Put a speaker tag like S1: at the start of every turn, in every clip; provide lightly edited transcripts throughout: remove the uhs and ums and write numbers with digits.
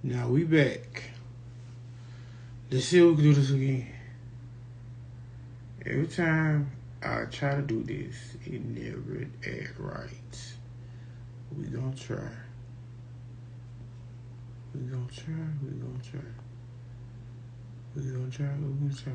S1: Now we back. Let's see if we can do this again. Every time I try to do this, it never act right. We gonna try. We gonna try. We gonna try. We gonna try. We gonna try.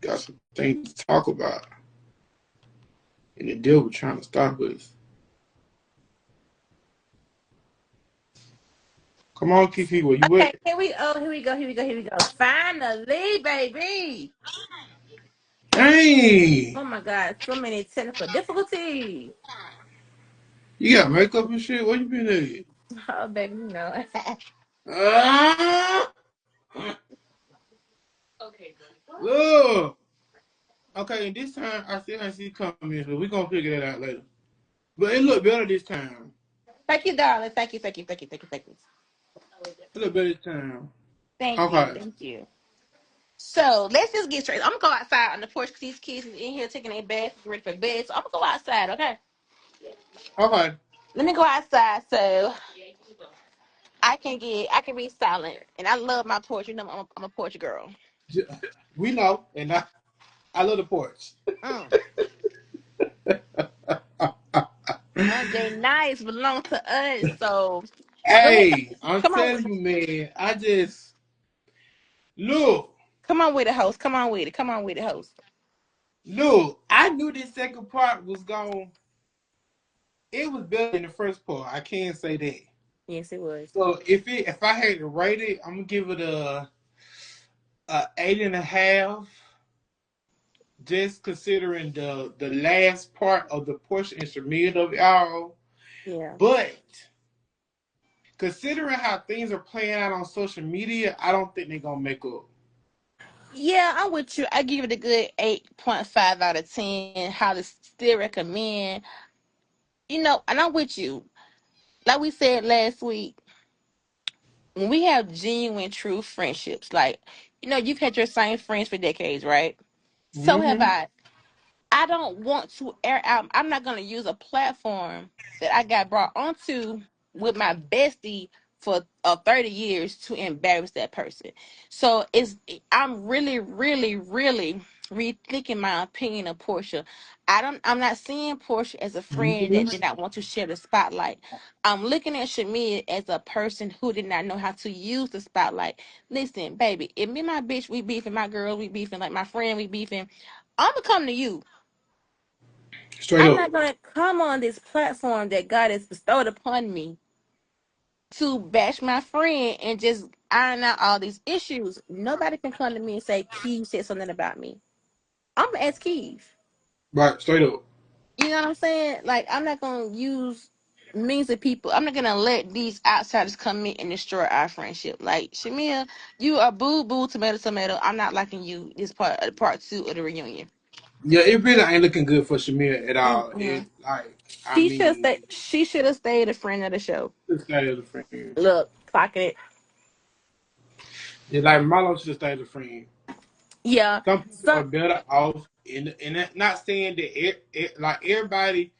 S1: Got some things to talk about, and the devil trying to stop us. Come on, Kiki, where you
S2: Okay,
S1: at?
S2: here we go, here we go, here we go, here we go. Finally, baby.
S1: Dang!
S2: Oh my God, so many technical difficulties.
S1: You got makeup and shit. Where you been at?
S2: Oh, baby, you know.
S1: Ah! Look. Okay, and this time I still ain't see comments, but we gonna figure that out later. But it look better this time.
S2: Thank you, darling. Thank you, thank you, thank you, thank you, thank you.
S1: It look better this time.
S2: Thank you,
S1: Okay.
S2: thank you. So let's just get straight. I'm gonna go outside on the porch because these kids is in here taking their bath, ready for bed. So I'm gonna go outside, okay?
S1: Okay.
S2: Let me go outside so I can be silent. And I love my porch. You know, I'm a porch girl.
S1: We know, and I love the porch.
S2: Mm. They nice, belong to us. So let me
S1: Hey, I'm
S2: come on.
S1: telling you, man. I just look,
S2: Come on with it, host. Come on with it. Come on with it, host.
S1: look. I knew this second part was going. It was better than the first part. I can't say that.
S2: Yes, it was.
S1: So if I had to rate it, I'm gonna give it a 8.5. Just considering the last part of the portion instrument of it all.
S2: Yeah.
S1: But considering how things are playing out on social media, I don't think they're gonna make up.
S2: Yeah, I'm with you. I give it a good 8.5 out of 10. How to still recommend. And I'm with you. Like we said last week, when we have genuine, true friendships, like, you've had your same friends for decades, right? So have
S1: Mm-hmm.
S2: I. I don't want to air out. I'm not going to use a platform that I got brought onto with my bestie for 30 years to embarrass that person. So I'm really, really, really rethinking my opinion of Portia. I'm not seeing Portia as a friend
S1: Mm-hmm.
S2: that did not want to share the spotlight. I'm looking at Shamia as a person who did not know how to use the spotlight. Listen, baby, if me and my bitch we beefing, my girl we beefing, like my friend we beefing, I'm gonna come to you.
S1: Straight
S2: I'm
S1: up.
S2: not going to come on this platform that God has bestowed upon me to bash my friend and just iron out all these issues. Nobody can come to me and say, Keith said something about me. I'm going to ask Keith.
S1: Right, straight up.
S2: You know what I'm saying? Like, I'm not going to use means of people. I'm not going to let these outsiders come in and destroy our friendship. Like, Shamia, you are boo boo, tomato, tomato. I'm not liking you this part two of the reunion.
S1: Yeah, it really ain't looking good for Shamir at all.
S2: Mm-mm.
S1: It like I mean,
S2: She should have stayed a friend of the show.
S1: just stay as a friend.
S2: Look, clocking it.
S1: Yeah, like Marlon should stay as a friend.
S2: Yeah.
S1: Some people
S2: So
S1: are better off in that, not saying that like everybody.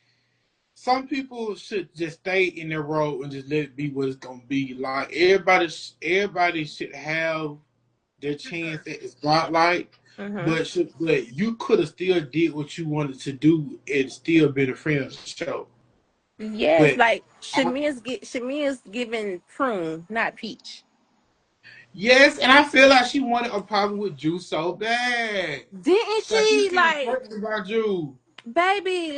S1: Some people should just stay in their role and just let it be what it's gonna be. Like everybody should have their chance at the spotlight,
S2: hmm
S1: but you could have still did what you wanted to do and still been a friend of the show.
S2: yes,
S1: But
S2: like
S1: I,
S2: Shamia's giving prune, not peach.
S1: yes, and I feel like she wanted a problem with Jew so bad.
S2: Didn't
S1: Like she's
S2: she?
S1: getting threatened by Jew.
S2: Baby,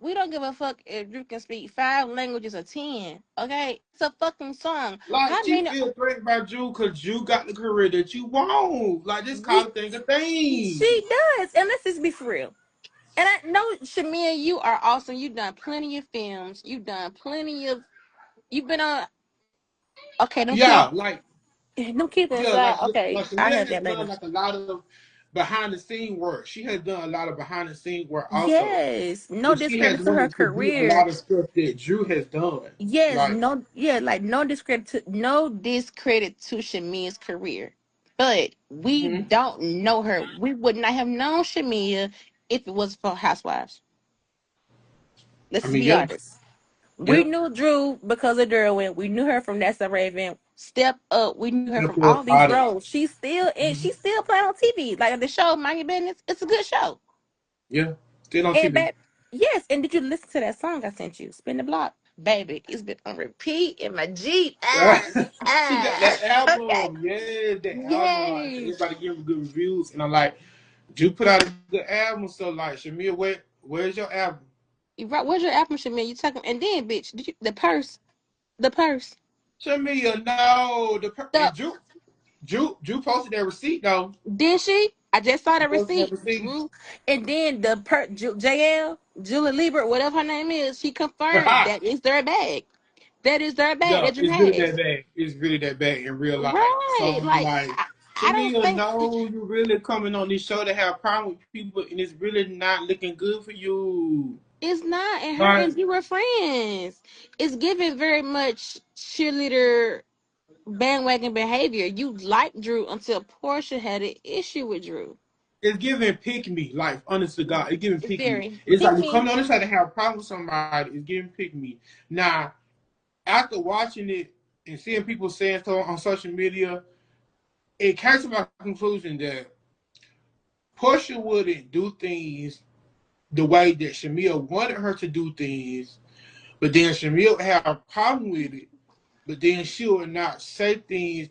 S2: we don't give a fuck if you can speak 5 languages or 10. Okay, it's a fucking song.
S1: Like
S2: How
S1: she
S2: many?
S1: feel threatened by Jew because Jew got the career that you want. Like just call
S2: We
S1: the thing a thing.
S2: She does, and let's just be for real. And I know, Shamia, you are awesome. You've done plenty of films. You've done plenty of. You've been on. Okay, them kids.
S1: Yeah, like
S2: Them kids
S1: yeah,
S2: inside.
S1: like
S2: Okay,
S1: like
S2: I
S1: Shamir
S2: have
S1: has
S2: that
S1: done
S2: later.
S1: like a lot of behind the scene work. She has done a lot of behind the scene work also.
S2: Yes, no
S1: And she has
S2: discredit to her
S1: wanted to do a
S2: career.
S1: lot of stuff that Drew has done.
S2: Yes,
S1: Like,
S2: no, yeah, like no discredit to Shamia's career, but we
S1: mhm.
S2: don't know her. We would not have known Shamia if it was for Housewives. Let's
S1: I
S2: just
S1: mean,
S2: be
S1: yeah,
S2: honest. We
S1: yeah.
S2: knew Drew because of Derwin. We knew her from That's a Raven. Step Up. We knew her
S1: Step
S2: from
S1: up
S2: all these
S1: out of
S2: roles. She's still and
S1: mhm.
S2: she's still playing on TV. Like the show Mind Your Business. It's a good show.
S1: Yeah, still on
S2: And
S1: TV.
S2: back, yes. And did you listen to that song I sent you? Spin the Block, baby. It's been on repeat in my Jeep.
S1: She got
S2: Ah.
S1: that
S2: Okay.
S1: album. Yeah, that album. Like
S2: Yes.
S1: everybody giving good reviews, and I'm like, Drew put out a good album. So like, Shamia, where's your album?
S2: You right. Where's your album, Shamil? You talking? And then, bitch, did you the purse? The purse.
S1: Shamia, no,
S2: The
S1: and Drew posted that receipt though.
S2: Did she? I just saw
S1: She
S2: the
S1: posted that
S2: receipt.
S1: receipt.
S2: Drew. And then JL, Julie Liebert, whatever her name is, she confirmed that is their bag. That is their bag
S1: Yeah,
S2: that Drew
S1: it's really
S2: has.
S1: that bad. It's really that bad in real life. So
S2: Right.
S1: I'm
S2: Like,
S1: like,
S2: I don't
S1: Shamia,
S2: think
S1: no, you really coming on this show to have a problem with people, and it's really not looking good for you.
S2: it's not. And her
S1: Like,
S2: and Drew were friends. It's given very much cheerleader bandwagon behavior. You liked Drew until Portia had an issue with Drew.
S1: it's giving pick me. Like, honest to God, it's giving
S2: It's
S1: pick me.
S2: very
S1: It's
S2: pick
S1: like you
S2: me.
S1: come on this side to have a problem with somebody. It's giving pick me. Now, after watching it and seeing people saying so on social media, it came to my conclusion that Portia wouldn't do things the way that Shamia wanted her to do things, but then Shamia had a problem with it. But then she would not say things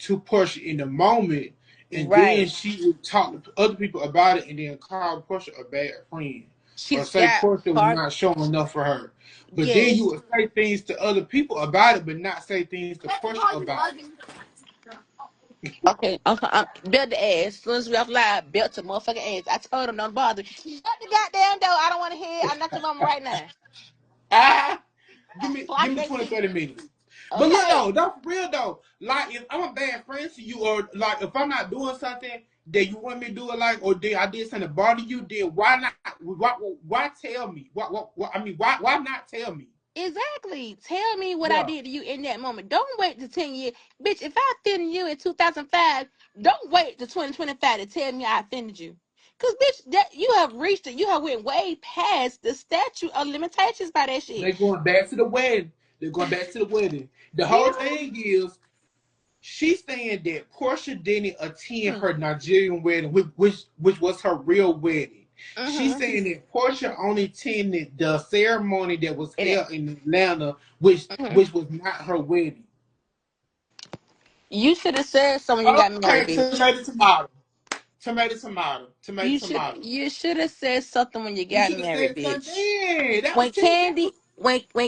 S1: to Portia in the moment, and then
S2: Right.
S1: she would talk to other people about it, and then call Portia a bad friend, or
S2: She's
S1: say
S2: got
S1: Portia was
S2: part.
S1: not showing enough for her. But then you
S2: Yes.
S1: would say things to other people about it, but not say things to Portia about
S2: Okay. Belt the ass. As soon as we off live, belt to motherfucking ass. I told him don't bother. Shut the goddamn door. I don't want to hear it. I'm not your mama right now.
S1: it. Give
S2: Clock
S1: me
S2: that
S1: 20,
S2: shit.
S1: 30 minutes. But look
S2: Okay.
S1: though, that's for real though. Like if I'm a bad friend to you, or like if I'm not doing something that you want me to do it, like, or I did something to bother you, then why not? Why tell me? What I mean, why not tell me?
S2: Exactly. Tell me what I
S1: Yeah,
S2: did to you in that moment. Don't wait to 10 years. Bitch, if I offended you in 2005, don't wait to 2025 to tell me I offended you. Cause bitch, that you have reached it. You have went way past the statute of limitations by that shit.
S1: they going back to the wedding. They're going back to the wedding. The
S2: Yeah.
S1: whole thing is she's saying that Portia didn't attend
S2: Hmm.
S1: her Nigerian wedding, which was her real wedding. She's
S2: Mm-hmm.
S1: saying that Portia only attended the ceremony that was
S2: And it,
S1: held in Atlanta, which
S2: mhm.
S1: which was not her wedding.
S2: You should have said so when you got married,
S1: Okay,
S2: bitch.
S1: tomato,
S2: You should
S1: tomato.
S2: you should have said something when you
S1: You
S2: got
S1: should have
S2: married,
S1: said something
S2: bitch.
S1: then. That was
S2: When
S1: too. That was.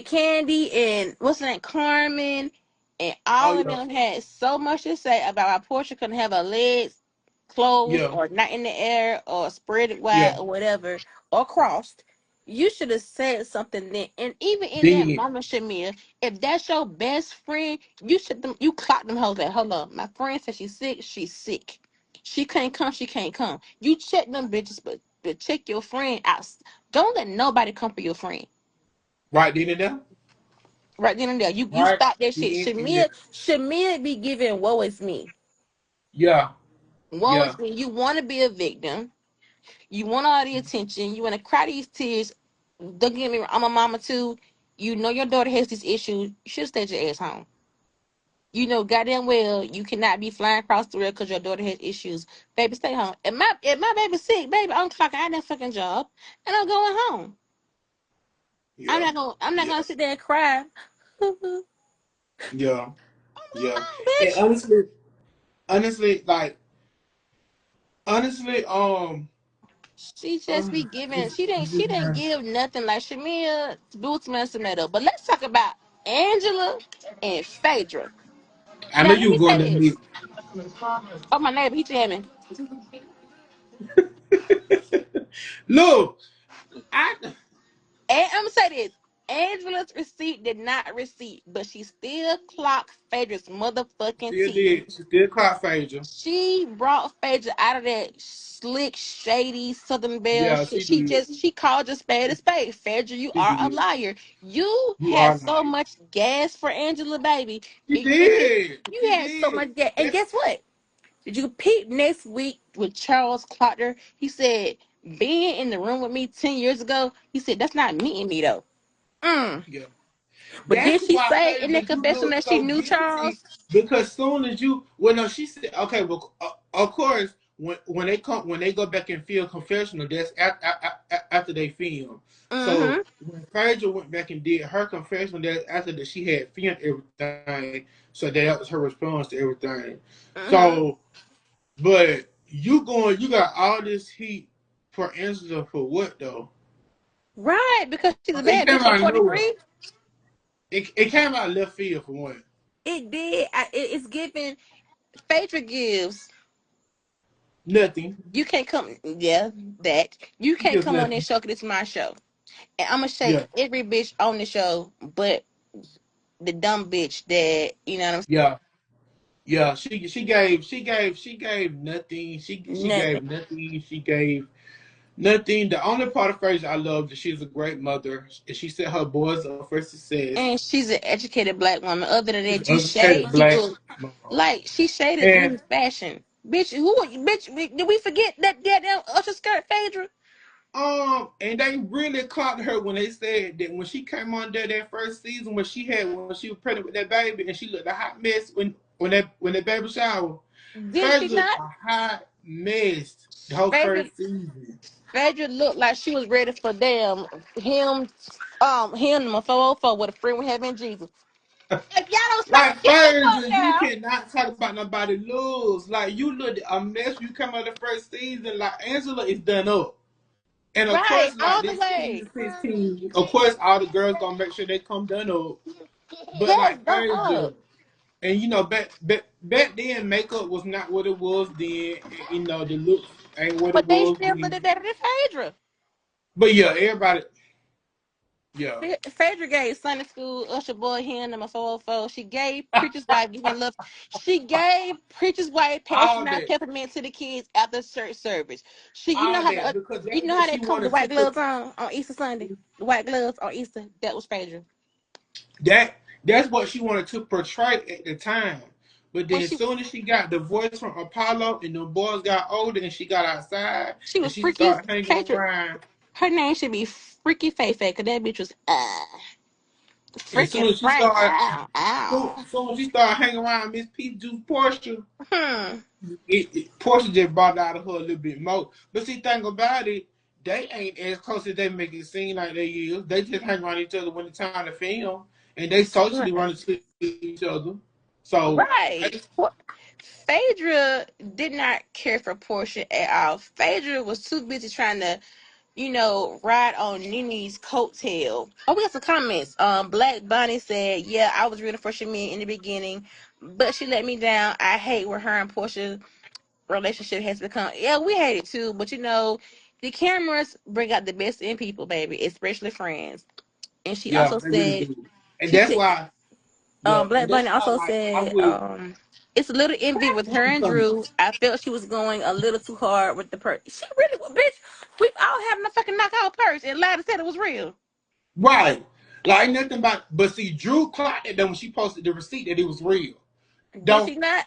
S2: Candy and what's her name, Carmen, and
S1: Oh
S2: all of
S1: yeah,
S2: them had so much to say about why Portia couldn't have her legs closed
S1: yeah,
S2: or not in the air or spread it
S1: yeah.
S2: wide or whatever or crossed. You should have said something then. And even in that
S1: Then
S2: moment, Shamir, if that's your best friend, you clock them hoes like, hold up, my friend said she's sick, she's sick. She can't come, she can't come. You check them bitches, but check your friend out. Don't let nobody come for your friend.
S1: right then and there,
S2: Right then and there. You
S1: right
S2: stop that shit.
S1: then and there.
S2: Shamir be giving woe is me.
S1: Yeah,
S2: Woe
S1: yeah.
S2: is me. You want to be a victim. You want all the attention. You want to cry these tears. Don't get me wrong. I'm a mama too. You know your daughter has these issues. You should stay your ass home. You know goddamn well you cannot be flying across the road because your daughter has issues. Baby, stay home. If my baby's sick, baby, I'm clocking out that fucking job and I'm going home.
S1: Yeah,
S2: I'm not
S1: yeah,
S2: gonna sit there and cry. I'm
S1: yeah,
S2: going
S1: yeah.
S2: home,
S1: And
S2: bitch.
S1: honestly, like honestly,
S2: She just
S1: uh,
S2: be giving.
S1: it's,
S2: She didn't give nothing like Shamia, boots and tomato. But let's talk about Angela and Phaedra.
S1: I know
S2: Now let
S1: you were
S2: me say
S1: going to
S2: this.
S1: admit.
S2: Oh, my neighbor, he jamming.
S1: Look, I
S2: And I'm gonna say this. Angela's receipt did not receipt, but she still clocked Phaedra's motherfucking
S1: Still
S2: tea.
S1: did. She still caught Phaedra.
S2: She brought Phaedra out of that slick, shady Southern Belle
S1: Yeah,
S2: shit.
S1: she did.
S2: She called a spade a spade. Phaedra, you
S1: She
S2: are a
S1: did.
S2: liar. You
S1: You
S2: had
S1: are
S2: so
S1: lying.
S2: much gas for Angela, baby.
S1: She
S2: And this,
S1: did.
S2: you
S1: She
S2: had so
S1: did.
S2: much gas. And
S1: That's
S2: guess what? Did you peep next week with Charles Clotter? He said, being in the room with me 10 years ago, he said, that's not meeting me though. Mm.
S1: yeah.
S2: But
S1: That's
S2: did she
S1: why
S2: say in
S1: Phaedra,
S2: that
S1: you
S2: confession
S1: look
S2: that she
S1: so
S2: knew
S1: guilty
S2: Charles?
S1: because soon as you, well, no, she said, okay, well, of course, when they go back and film confessional, that's after they film. So
S2: Mm-hmm.
S1: when Phaedra went back and did her confessional, that after that she had filmed everything, so that was her response to everything.
S2: Mm-hmm.
S1: So, but you got all this heat for Angela for what though?
S2: Right, because she's a
S1: It
S2: bad
S1: came
S2: bitch at
S1: out of nowhere.
S2: 43.
S1: It came out of left field for one.
S2: It did. It's given. Phaedra gives.
S1: Nothing.
S2: You can't come. Yeah, that. You
S1: He
S2: can't
S1: gives
S2: come on this
S1: nothing.
S2: show because it's my show. And I'm going to shake
S1: Yeah,
S2: every bitch on the show, but the dumb bitch that, you know what I'm
S1: yeah, yeah. She gave nothing. She
S2: saying? Nothing.
S1: gave nothing. She gave nothing. The only part of phrase I love that she's a great mother. She said her boys are for success.
S2: And she's an educated black woman. Other than
S1: She's
S2: that,
S1: an
S2: you
S1: educated
S2: shade
S1: black
S2: people
S1: mom.
S2: like she shaded
S1: And
S2: women's fashion. Bitch, who are you? Bitch, did we forget that goddamn Usher skirt, Phaedra?
S1: and they really caught her when they said that when she came on there that first season when she was pregnant with that baby and she looked a hot mess when that baby shower.
S2: Did she
S1: First looked
S2: not?
S1: a hot mess the whole
S2: Phaedra
S1: first season.
S2: Phaedra looked like she was ready for damn him number 404 with a friend we have in Jesus. If y'all don't stop
S1: Like
S2: killing this fuck
S1: Phaedra, you
S2: now.
S1: cannot talk about nobody lose. Like you looked a mess when you come out the first season. Like Angela is done up. And of
S2: Right,
S1: course, like
S2: all the
S1: this
S2: way.
S1: season 16, of course all the girls gonna make sure they come done up. But
S2: Yes,
S1: like
S2: done
S1: Phaedra,
S2: up.
S1: and back then makeup was not what it was then. And, the looks ain't what it
S2: But they
S1: was
S2: still looked at
S1: then.
S2: that in Phaedra.
S1: But yeah, everybody, yeah,
S2: Phaedra gave Sunday school, Usher boy here number 404. She gave Preacher's Wife giving love. She gave Preacher's Wife
S1: all
S2: passing out
S1: that,
S2: peppermint to the kids after church service. You know
S1: all
S2: how
S1: that because
S2: you
S1: that's
S2: know
S1: what
S2: how
S1: she
S2: they come with the
S1: wanted to
S2: white
S1: put.
S2: gloves on Easter Sunday? The white gloves on Easter. That was Phaedra.
S1: That's what she wanted to portray at the time. But
S2: When
S1: then, as
S2: she
S1: soon as she got divorced from Apollo, and the boys got older, and she got outside,
S2: she
S1: and
S2: was
S1: she
S2: freaky
S1: started hanging
S2: Phaedra.
S1: around,
S2: Her name should be Freaky Faye Faye, because that bitch was
S1: and as soon
S2: freaking
S1: as she
S2: Frank.
S1: started,
S2: Ow, ow.
S1: soon as she started hanging around Miss P. Juice Portia,
S2: Hmm.
S1: Portia just brought out of her a little bit more. But see, thing about it, they ain't as close as they make it seem like they is. They just hang around each other when it's time to film, and they socially run into each other. So,
S2: Right. Phaedra did not care for Portia at all. Phaedra was too busy trying to, ride on Nini's coattail. Oh, we got some comments. Black Bunny said, "Yeah, I was rooting for Shameen in the beginning, but she let me down. I hate where her and Portia relationship has become. Yeah, we hate it too, but the cameras bring out the best in people, baby, especially friends." And she
S1: yeah,
S2: also
S1: they really
S2: said,
S1: do. And
S2: she
S1: that's
S2: said
S1: why, yeah, and
S2: Black
S1: that's
S2: Bunny
S1: why,
S2: also
S1: like, I
S2: said,
S1: would.
S2: it's a little envy with her and Drew. I felt she was going a little too hard with the purse. She really, bitch. We all having a fucking knockout purse and lied and said it was real.
S1: Right. Like nothing about but see Drew clocked it then when she posted the receipt that it was real.
S2: Did
S1: Don't
S2: she not?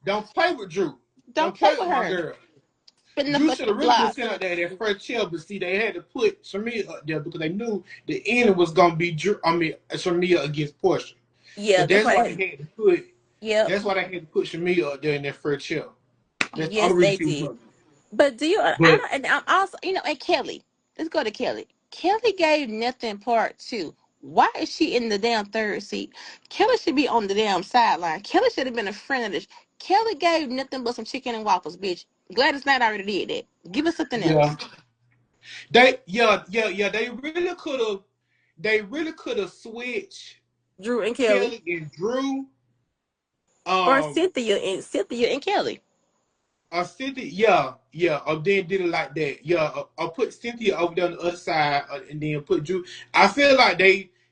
S1: don't play with Drew.
S2: Don't
S1: Don't
S2: play
S1: play
S2: with
S1: with my
S2: her.
S1: girl.
S2: Spin the
S1: Drew should have
S2: fucking
S1: really been
S2: block.
S1: sent out there that first chill, but see they had to put Shamia up there because they knew the end was gonna be Drew Shamia against Portia. So
S2: Yeah, that's
S1: that's
S2: why.
S1: why they had to put
S2: Yep.
S1: Shamia up there in that first chill. That's the
S2: Yes,
S1: only reason
S2: they
S1: she was
S2: did.
S1: up there.
S2: But do you? I
S1: But
S2: don't. And I'm also, and Kelly. Let's go to Kelly. Kelly gave nothing part two. Why is she in the damn third seat? Kelly should be on the damn sideline. Kelly should have been a friend of this. Kelly gave nothing but some chicken and waffles, bitch. Gladys Knight already did that. Give us something else.
S1: yeah. They really could have switched
S2: Drew and Kelly,
S1: Kelly and Drew.
S2: or
S1: Um,
S2: Cynthia and Kelly.
S1: Cynthia, yeah. Or then did it like that. Yeah, or put Cynthia over there on the other side, and then put Drew. I feel like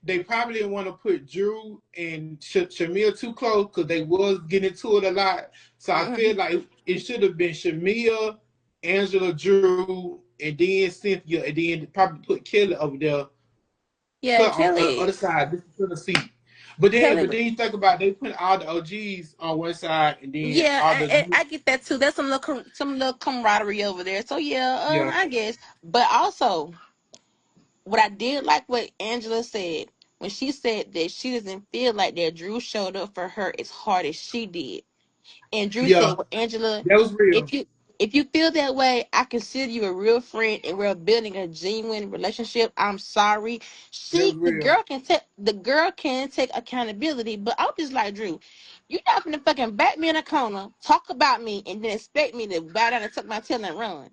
S1: they probably didn't want to put Drew and Shamia too close because they was getting into it a lot. So I feel
S2: Hmm.
S1: like it should have been Shamia, Angela, Drew, and then Cynthia, and then probably put Kelly over there,
S2: Yeah,
S1: put on the
S2: Kelly.
S1: other side, this is for the seat.
S2: Kelly.
S1: But then you think about it, they put all the OGs on one side, and then
S2: Yeah,
S1: all the
S2: I get that too. There's some little camaraderie over there. So yeah,
S1: yeah,
S2: I guess. But also, what I did like what Angela said when she said that she doesn't feel like that Drew showed up for her as hard as she did. And Drew
S1: yeah,
S2: said, "Well, Angela,
S1: that was real.
S2: if you if you feel that way, I consider you a real friend, and we're building a genuine relationship. I'm sorry.
S1: That was real.
S2: The girl can take accountability, but I'm just like Drew. You're not gonna fucking back me in a corner, talk about me, and then expect me to bow down and tuck my tail and run.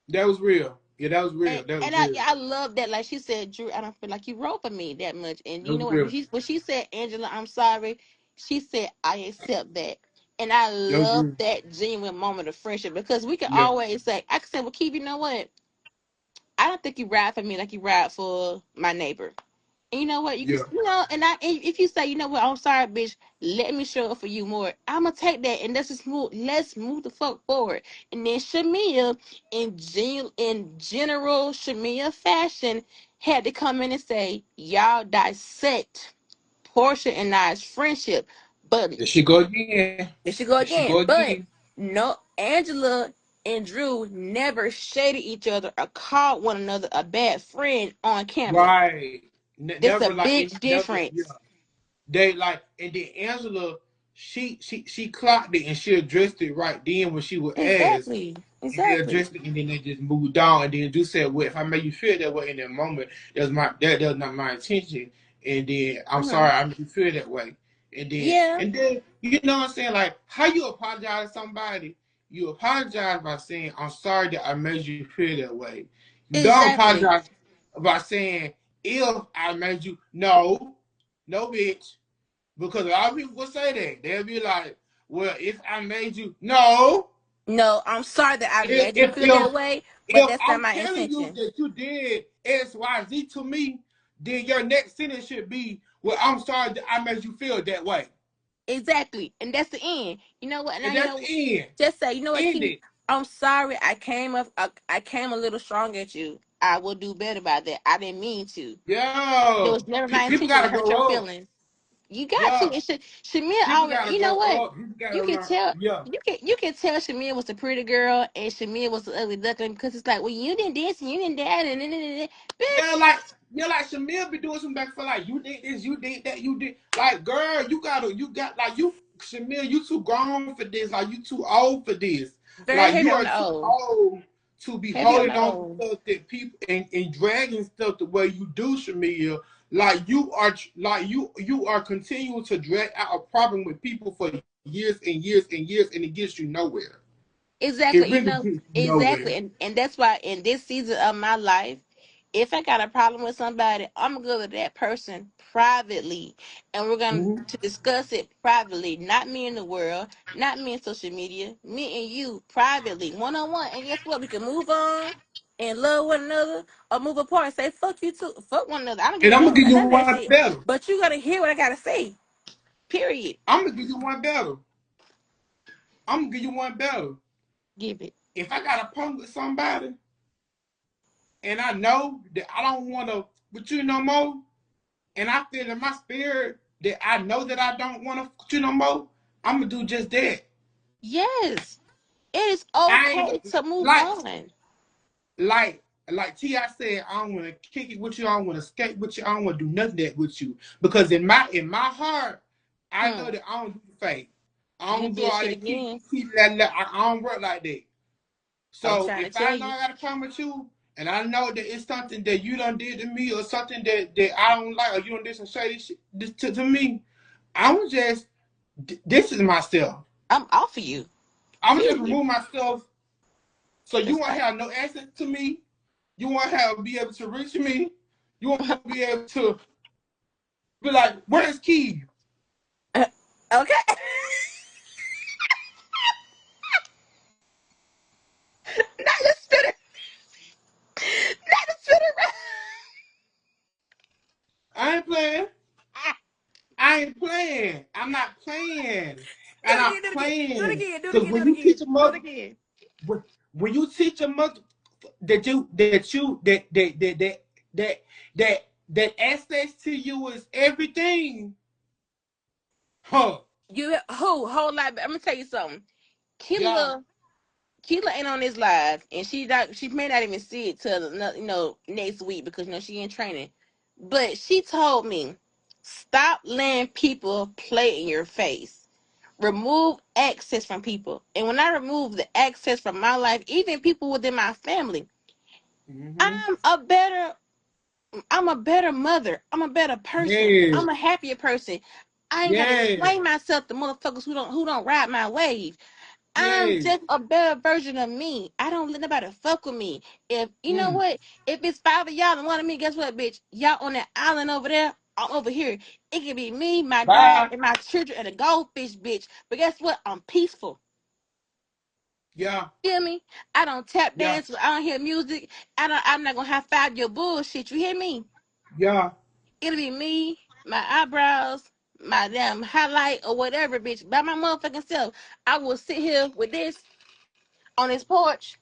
S1: That was real. Yeah, that was real. That was
S2: And
S1: real.
S2: I love that. Like she said, Drew, I don't feel like you wrote for me that much. And
S1: That
S2: you
S1: was
S2: know what?
S1: real.
S2: When she said, Angela, I'm sorry, she said, I accept that. And I
S1: That was
S2: love
S1: real.
S2: that genuine moment of friendship because we can
S1: Yeah,
S2: always say, I can say, well, Keith, you know what? I don't think you ride for me like you ride for my neighbor. And you know what? You can,
S1: yeah,
S2: and if you say, you know what, I'm sorry, bitch, let me show up for you more. I'ma take that and let's move the fuck forward. And then Shamia, in general Shamia fashion, had to come in and say, y'all dissect Portia and I's friendship. But
S1: there she go again.
S2: there she
S1: There
S2: go
S1: she go
S2: again.
S1: again.
S2: But no, Angela and Drew never shaded each other or called one another a bad friend on camera.
S1: Right.
S2: That's a
S1: Never like
S2: big
S1: it. Never. Yeah.
S2: difference.
S1: They like, and then Angela, she clocked it and she addressed it right then when she was asked,
S2: Exactly.
S1: and they
S2: Exactly.
S1: addressed it, and then they just moved on. And then Drew said, "Well, if I made you feel that way in that moment, that was not my intention, and then I'm
S2: Uh-huh.
S1: sorry I made you feel that way."
S2: Yeah.
S1: And then you know what I'm saying? Like how you apologize to somebody, you apologize by saying, "I'm sorry that I made you feel that way." You don't
S2: Exactly.
S1: apologize by saying, "If I made you," no, no, bitch. Because a lot of people will say that. They'll be like, well, if I made you, no.
S2: No, I'm sorry that I
S1: If,
S2: made you
S1: if,
S2: feel
S1: if,
S2: that way, but
S1: if
S2: that's not
S1: I'm
S2: my
S1: telling you
S2: intention.
S1: that you did X, Y, Z to me, then your next sentence should be, well, I'm sorry that I made you feel that way.
S2: Exactly. And that's the end. You know what? Now
S1: And
S2: you
S1: that's
S2: know.
S1: the end.
S2: Just say, you know what,
S1: End
S2: Keith?
S1: it.
S2: I'm sorry. I came a little strong at you. I will do better by that. I didn't mean to. It
S1: Yo.
S2: was never my
S1: People
S2: intention
S1: got
S2: to
S1: to
S2: hurt your
S1: grow up.
S2: feelings. You got to.
S1: Yeah.
S2: It should. Shamia
S1: People
S2: always.
S1: got to
S2: You know
S1: grow
S2: what?
S1: up. People got to
S2: You can
S1: learn.
S2: tell.
S1: Yeah.
S2: You can tell Shamia was the pretty girl and Shamia was the ugly duckling because it's like, well, you didn't this and you didn't that and
S1: Yeah,
S2: bitch.
S1: like Shamil be doing some back for like you did this, you did that, you did like girl, you got like you Shamil, you too grown for this, like you too old for this.
S2: Very
S1: Like
S2: heavy
S1: you
S2: on
S1: are
S2: the
S1: too
S2: O.
S1: old to be
S2: Heavy on
S1: holding
S2: the
S1: on to
S2: O.
S1: stuff that people and dragging stuff the way you do, Shamil. Like you are continuing to drag out a problem with people for years and years and years, and it gets you nowhere. It
S2: Exactly. You
S1: really
S2: know,
S1: gets you
S2: exactly.
S1: nowhere.
S2: And that's why in this season of my life, if I got a problem with somebody, I'm gonna go to that person privately and we're going
S1: Mm-hmm.
S2: to discuss it privately. Not me in the world, not me in social media, me and you privately, one on one. And guess what? We can move on and love one another or move apart and say fuck you too. Fuck one another. I don't give
S1: And
S2: a
S1: I'm gonna
S2: damn
S1: give
S2: about
S1: you
S2: none of that
S1: one
S2: shit.
S1: better.
S2: But you gotta hear what I gotta say. Period.
S1: I'm gonna give you one better. I'm gonna give you one better.
S2: Give it.
S1: If I got a problem with somebody and I know that I don't want to with you no more, and I feel in my spirit that I know that I don't want to with you no more, I'm gonna do just that.
S2: Yes. It is
S1: I ain't
S2: okay
S1: gonna
S2: to move
S1: like
S2: on.
S1: like like Ti said. I don't want to kick it with you. I don't want to skate with you. I don't want to do nothing that with you because in my heart, I know
S2: Hmm.
S1: that I don't do fake. I
S2: You
S1: don't
S2: do
S1: do
S2: that
S1: all
S2: shit
S1: that
S2: again.
S1: keep that. I don't work like that.
S2: I'm
S1: So
S2: trying to
S1: if
S2: tell
S1: I know
S2: you.
S1: I got a problem with you, and I know that it's something that you done did to me, or something that I don't like, or you done did some shady shit to me, I'm just this is myself.
S2: I'm off of you.
S1: I'm just
S2: Period.
S1: remove myself, so you
S2: That's
S1: won't
S2: right.
S1: have no access to me. You won't have be able to reach me. You won't be able to be like, "Where's Key?"
S2: Okay. Not the spinner. Not the spinner.
S1: I ain't playing.
S2: Ah,
S1: I ain't playing. I'm not playing.
S2: do
S1: I'm
S2: it again,
S1: not
S2: do it again, do it
S1: playing.
S2: again, do it
S1: Cause
S2: again, do
S1: when
S2: it
S1: you
S2: again,
S1: teach a
S2: do it
S1: mother,
S2: again.
S1: when you teach a mother that that access to you is everything, huh?
S2: You whole lot. I'm gonna tell you something.
S1: Yeah.
S2: Keela, Keela ain't on this live, and she may not even see it till next week because she in training. But she told me, stop letting people play in your face. Remove access from people. And when I remove the access from my life, even people within my family,
S1: Mm-hmm.
S2: I'm a better I'm a better mother. I'm a better person.
S1: Yes.
S2: I'm a happier person. I ain't gotta
S1: Yes.
S2: explain myself to motherfuckers who don't ride my wave. I'm
S1: Yes.
S2: just a better version of me. I don't let nobody fuck with me. If you know
S1: Mm.
S2: what, if it's five of y'all and one of me, guess what, bitch? Y'all on that island over there, I'm over here. It can be me, my dog,
S1: Bye.
S2: and my children and a goldfish, bitch. But guess what? I'm peaceful.
S1: Yeah.
S2: Feel me? I don't tap
S1: Yeah.
S2: dance. I don't hear music. I'm not gonna high five your bullshit. You hear me?
S1: Yeah.
S2: It'll be me, my eyebrows, my damn highlight or whatever, bitch. By my motherfucking self. I will sit here with this on this porch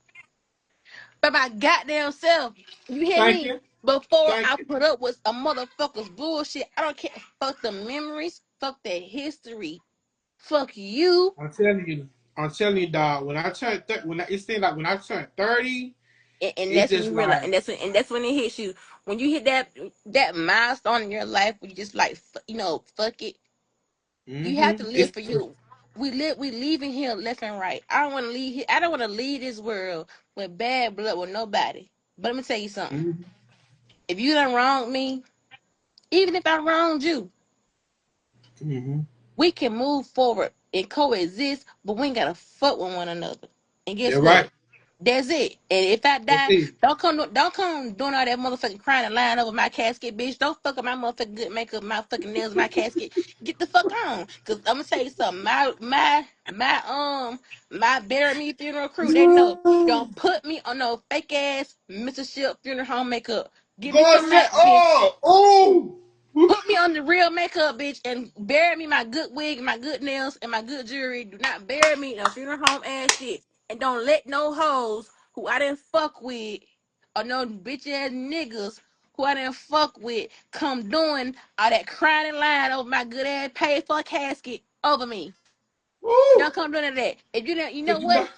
S2: by my goddamn self. You hear
S1: Thank
S2: me?
S1: you.
S2: Before
S1: Thank
S2: I
S1: you.
S2: put up with a motherfucker's bullshit. I don't care. Fuck the memories. Fuck the history. Fuck you.
S1: I'm telling you. I'm telling you, dog. When I turn, when it seems like when I turn 30,
S2: And
S1: it's
S2: that's when
S1: just
S2: you realize,
S1: like,
S2: and that's when it hits you. When you hit that milestone in your life, where you just like, fuck it. You have to
S1: mm-hmm.
S2: live
S1: It's
S2: for you. We leaving here left and right. I don't want to leave here. I don't want to leave this world with bad blood with nobody. But let me tell you something.
S1: mm-hmm.
S2: If you done wronged me, even if I wronged you,
S1: Mm-hmm.
S2: we can move forward and coexist, but we ain't gotta fuck with one another. And guess
S1: You're
S2: what?
S1: right.
S2: That's it. And if I
S1: That's
S2: die,
S1: it.
S2: don't come doing all that motherfucking crying and lying over my casket, bitch. Don't fuck up my motherfucking good makeup, my fucking nails, my casket. Get the fuck on. Cause I'm gonna tell you something. My bury me funeral crew, they know.
S1: Go
S2: Don't put me on no fake ass Mr. Ship funeral home makeup. Give me some
S1: set
S2: matte, bitch.
S1: up. Oh.
S2: Put me on the real makeup, bitch, and bury me my good wig, my good nails, and my good jewelry. Do not bury me in a funeral home ass shit. And don't let no hoes who I didn't fuck with or no bitch ass niggas who I didn't fuck with come doing all that crying and lying over my good ass paid for casket over me.
S1: Woo.
S2: Don't come doing that. If you don't, you know
S1: Cause you know.
S2: what?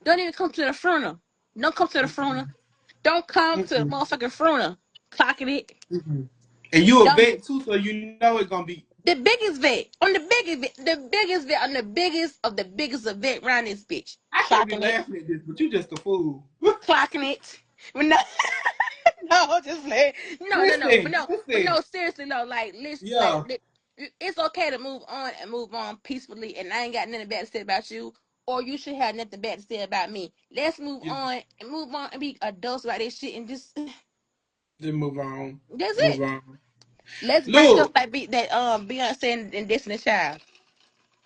S2: Don't even come to the funeral. Don't come to the funeral. Don't come to the
S1: Mm-mm.
S2: motherfucking funeral. Clocking it.
S1: Mm-mm. And you a
S2: Don't
S1: vet too, so you know it's gonna be.
S2: The biggest vet on the biggest vet, the biggest vet on the biggest of the biggest event around this bitch.
S1: I can't be
S2: Clocking it,
S1: laughing at this, but you just a fool.
S2: clocking it. But no, no, just like no, no, no,
S1: Listen,
S2: but
S1: listen.
S2: no, seriously, no. Like, listen,
S1: Yeah.
S2: it's okay to move on and move on peacefully, and I ain't got nothing bad to say about you, or you should have nothing bad to say about me. Let's
S1: Yeah.
S2: move on and be adults about this shit, and just
S1: Just move on.
S2: that's
S1: Move
S2: it.
S1: on.
S2: Let's break up
S1: Look,
S2: like Beyonce and Destiny Child.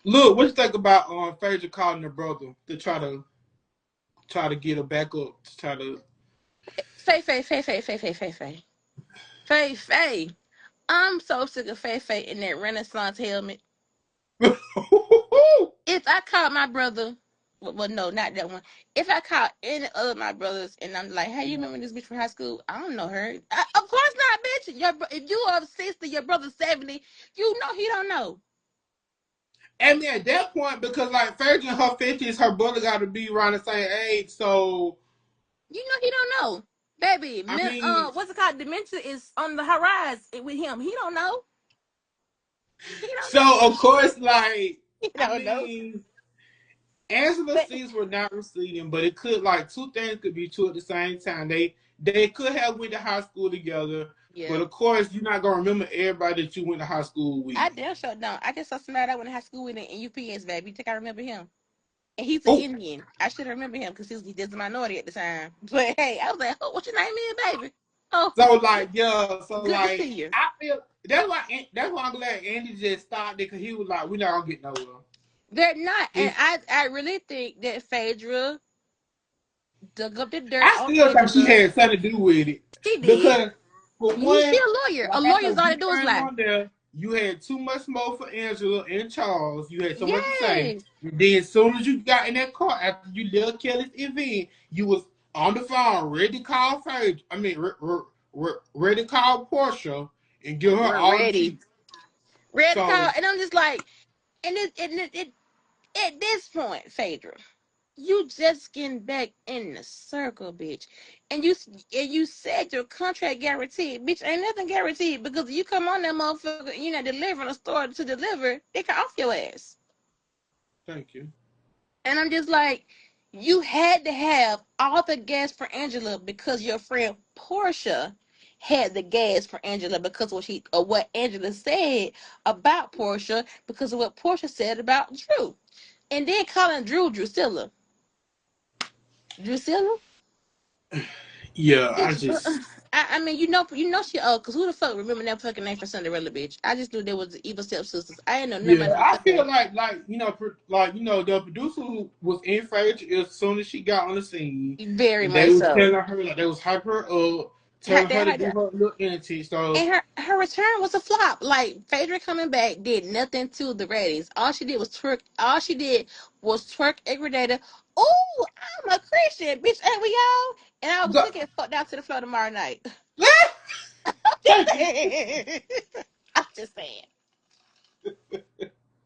S1: look. What you think about Phaedra calling her brother to try to get her back up to try to.
S2: Faye, Faye, Faye, Faye, Faye, Faye, Faye, Faye. Faye, Faye. I'm so sick of Faye Faye in that Renaissance helmet. If I call my brother, well, no, not that one. If I call any other of my brothers and I'm like, hey, you remember this bitch from high school? I don't know her. Of course not, bitch. If you are 60, your brother's 70, you know he don't know.
S1: And then at that point, because like Phaedra in her 50s, her brother got to be around the same age. So
S2: You know he don't know. Baby,
S1: I mean,
S2: what's it called? Dementia is on the horizon with him. He don't know. He don't know.
S1: so of course, like
S2: He
S1: I
S2: don't know.
S1: mean, Angela
S2: But
S1: seats were not receding, but it could like two things could be true at the same time. They could have went to high school together, but
S2: yeah.
S1: of course you're not gonna remember everybody that you went to high school with.
S2: I damn sure don't. I just saw somebody I went to high school with in UPS, baby. You think I remember him? And he's an
S1: Oh,
S2: Indian. I should remember him because he was a minority at the time. But hey, I was like, oh, what your name is, baby? Oh,
S1: so like yeah, so
S2: good to
S1: like
S2: see you.
S1: I feel that's why I'm glad Andy just stopped it because he was like, we're not gonna get nowhere.
S2: They're not, and
S1: He,
S2: I really think that Phaedra dug up the dirt
S1: I
S2: on
S1: still think she
S2: Angela.
S1: had something to do with it
S2: She
S1: because
S2: did.
S1: For
S2: She
S1: one,
S2: a lawyer. A
S1: like I
S2: lawyer's
S1: said,
S2: all
S1: you
S2: they do is
S1: came
S2: lie.
S1: on there, you had too much smoke for Angela and Charles. You had so much to say.
S2: Yes.
S1: And then as soon as you got in that car after you left Kelly's event, you was on the phone, ready to call Faith. I mean, ready to call Portia and give her
S2: We're
S1: all the
S2: ready.
S1: tea.
S2: Ready to call.
S1: So
S2: And I'm just like, and it at this point, Phaedra, you just getting back in the circle, bitch. And you said your contract guaranteed, bitch. Ain't nothing guaranteed because if you come on that motherfucker, and you're not delivering a store to deliver, they can off your ass.
S1: thank you.
S2: And I'm just like, you had to have all the gas for Angela because your friend Portia had the gas for Angela because of what Angela said about Portia, because of what Portia said about Drew. And then calling Drew Drusilla. Drusilla?
S1: Yeah, I
S2: Bitch,
S1: just
S2: I mean, you know she old, cause who the fuck remember that fucking name for Cinderella, bitch? I just knew there was the evil stepsisters. I didn't know nothing
S1: yeah,
S2: about no
S1: I feel
S2: fucking
S1: like the producer who was in Faith as soon as she got on the scene,
S2: very
S1: and they
S2: much
S1: was
S2: so.
S1: telling her like they was hyping her up, telling her to do her little antics. So
S2: And her return was a flop. Like Phaedra coming back did nothing to the ratings. All she did was twerk. All she did was twerk every day. Oh, I'm a Christian, bitch. Ain't we all? And I was
S1: the,
S2: still getting fucked down to the floor tomorrow night. I'm just
S1: thank you.
S2: saying. I'm just saying.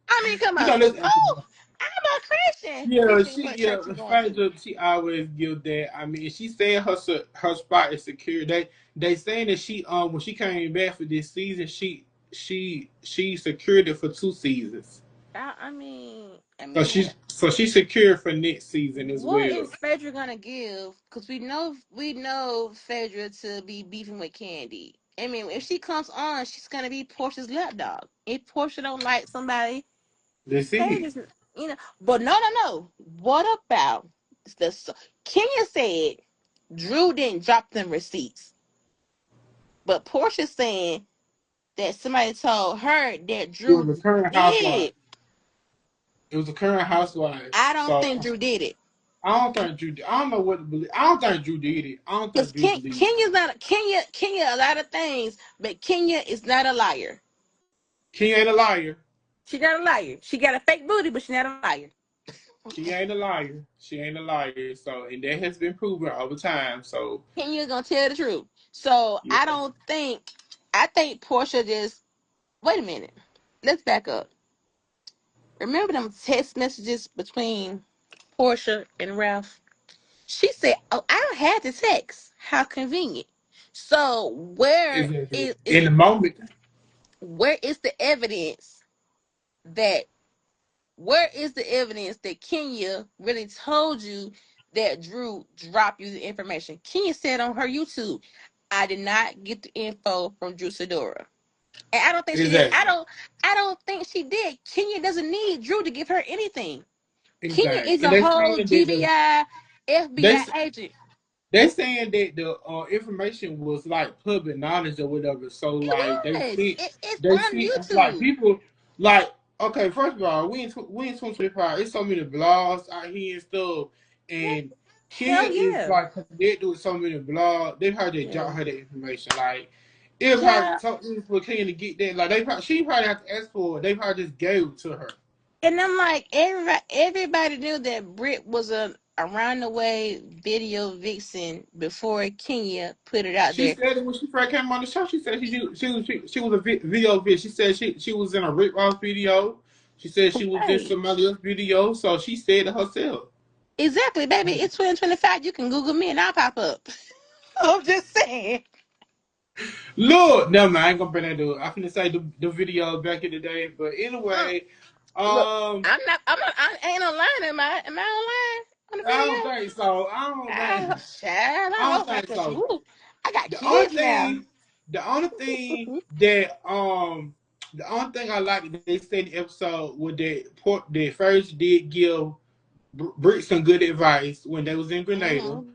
S2: I mean, come
S1: You
S2: on.
S1: know this.
S2: Oh, I'm a Christian.
S1: Yeah,
S2: Bitch, ain't
S1: she
S2: what
S1: yeah.
S2: church you going to?
S1: Phaedra, she always give that. I mean, she said her spot is secure. They saying that she when she came back for this season, she secured it for 2 seasons.
S2: I mean,
S1: She's secure for next season as
S2: what
S1: well.
S2: is Phaedra gonna give? Because we know Phaedra to be beefing with Candy. I mean, if she comes on, she's gonna be Portia's lapdog. If Portia don't like somebody,
S1: Let's see.
S2: Phaedra's, you know. But no, no, no. What about Kenya said Drew didn't drop them receipts, but Portia saying that somebody told her that
S1: It was
S2: Drew
S1: a current housewife.
S2: did.
S1: It was a current housewife.
S2: I don't
S1: So
S2: think Drew did it.
S1: I don't think Drew. I don't know what to believe. I don't think Drew did it. I don't
S2: Because
S1: think Drew believed it.
S2: Kenya's not Kenya a lot of things, but Kenya is not a liar.
S1: King ain't a liar.
S2: She not a liar. She got a fake booty, but she not a liar.
S1: She ain't a liar. She ain't a liar. So, and that has been proven over time. So,
S2: Kenya's gonna tell the truth. So
S1: yeah,
S2: I think Portia just wait a minute. Let's back up. Remember them text messages between Portia and Ralph? She said, "Oh, I don't have the text. How convenient." So
S1: exactly. In the moment,
S2: where is the evidence that where is the evidence that Kenya really told you that Drew dropped you the information? Kenya said on her YouTube, I did not get the info from Drew Sidora. And I don't think she did.
S1: exactly,
S2: I don't think she did. Kenya doesn't need Drew to give her anything. Kenya
S1: exactly.
S2: is
S1: And
S2: a
S1: they saying
S2: whole
S1: that the
S2: GBI
S1: they
S2: FBI agent.
S1: they saying that the information was like public knowledge or whatever. So
S2: It
S1: like
S2: was. It's
S1: they
S2: on
S1: see like
S2: YouTube.
S1: people like okay. First of all, we in 2025. It's so many blogs out here and stuff, and Kenya
S2: Hell
S1: is
S2: yeah.
S1: like connected with so many blogs. They heard they
S2: Yeah.
S1: jot her that information. Like it probably
S2: Yeah.
S1: took me for Kenya to get that. Like she probably have to ask for it. They probably just gave it to her.
S2: And I'm like, everybody knew that Brit was a around the way video vixen before Kenya put it out
S1: She
S2: there.
S1: said it when she first came on the show. She said she was a video vid. She said she was in a Rick Ross video. She said she was in
S2: Right.
S1: somebody else's video. So she said it herself.
S2: Exactly, baby. It's 2025. You can Google me and I'll pop up. I'm just saying.
S1: Look, no man, I ain't gonna bring that to it. I finna say the video back in the day. But
S2: Mm,
S1: anyway,
S2: look,
S1: um,
S2: I ain't online. Am I online on the
S1: I don't
S2: video?
S1: think so. I don't think
S2: Child,
S1: I
S2: I
S1: don't
S2: hope not,
S1: think
S2: cause
S1: so.
S2: woo, I got
S1: The only
S2: kids now.
S1: thing the only thing that the only thing I like that they said in the episode was that first did give Britt some good advice when they was in Grenada.
S2: Mm-hmm.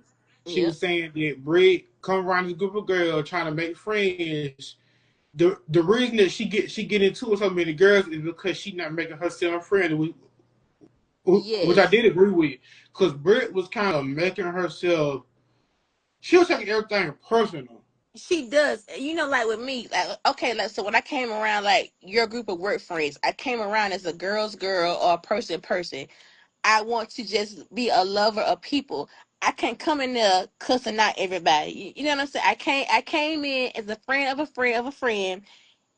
S1: She
S2: Yep.
S1: was saying that Britt come around this group of girls trying to make friends. The reason that she get into with so many girls is because she not making herself friends, which I
S2: Yes.
S1: did agree with. Because Britt was kind of making herself. She was taking everything personal.
S2: She does. You know, like with me, like okay, like so when I came around like your group of work friends, I came around as a girl's girl or a person. I want to just be a lover of people. I can't come in there cussing out everybody. You know what I'm saying? I came in as a friend of a friend of a friend,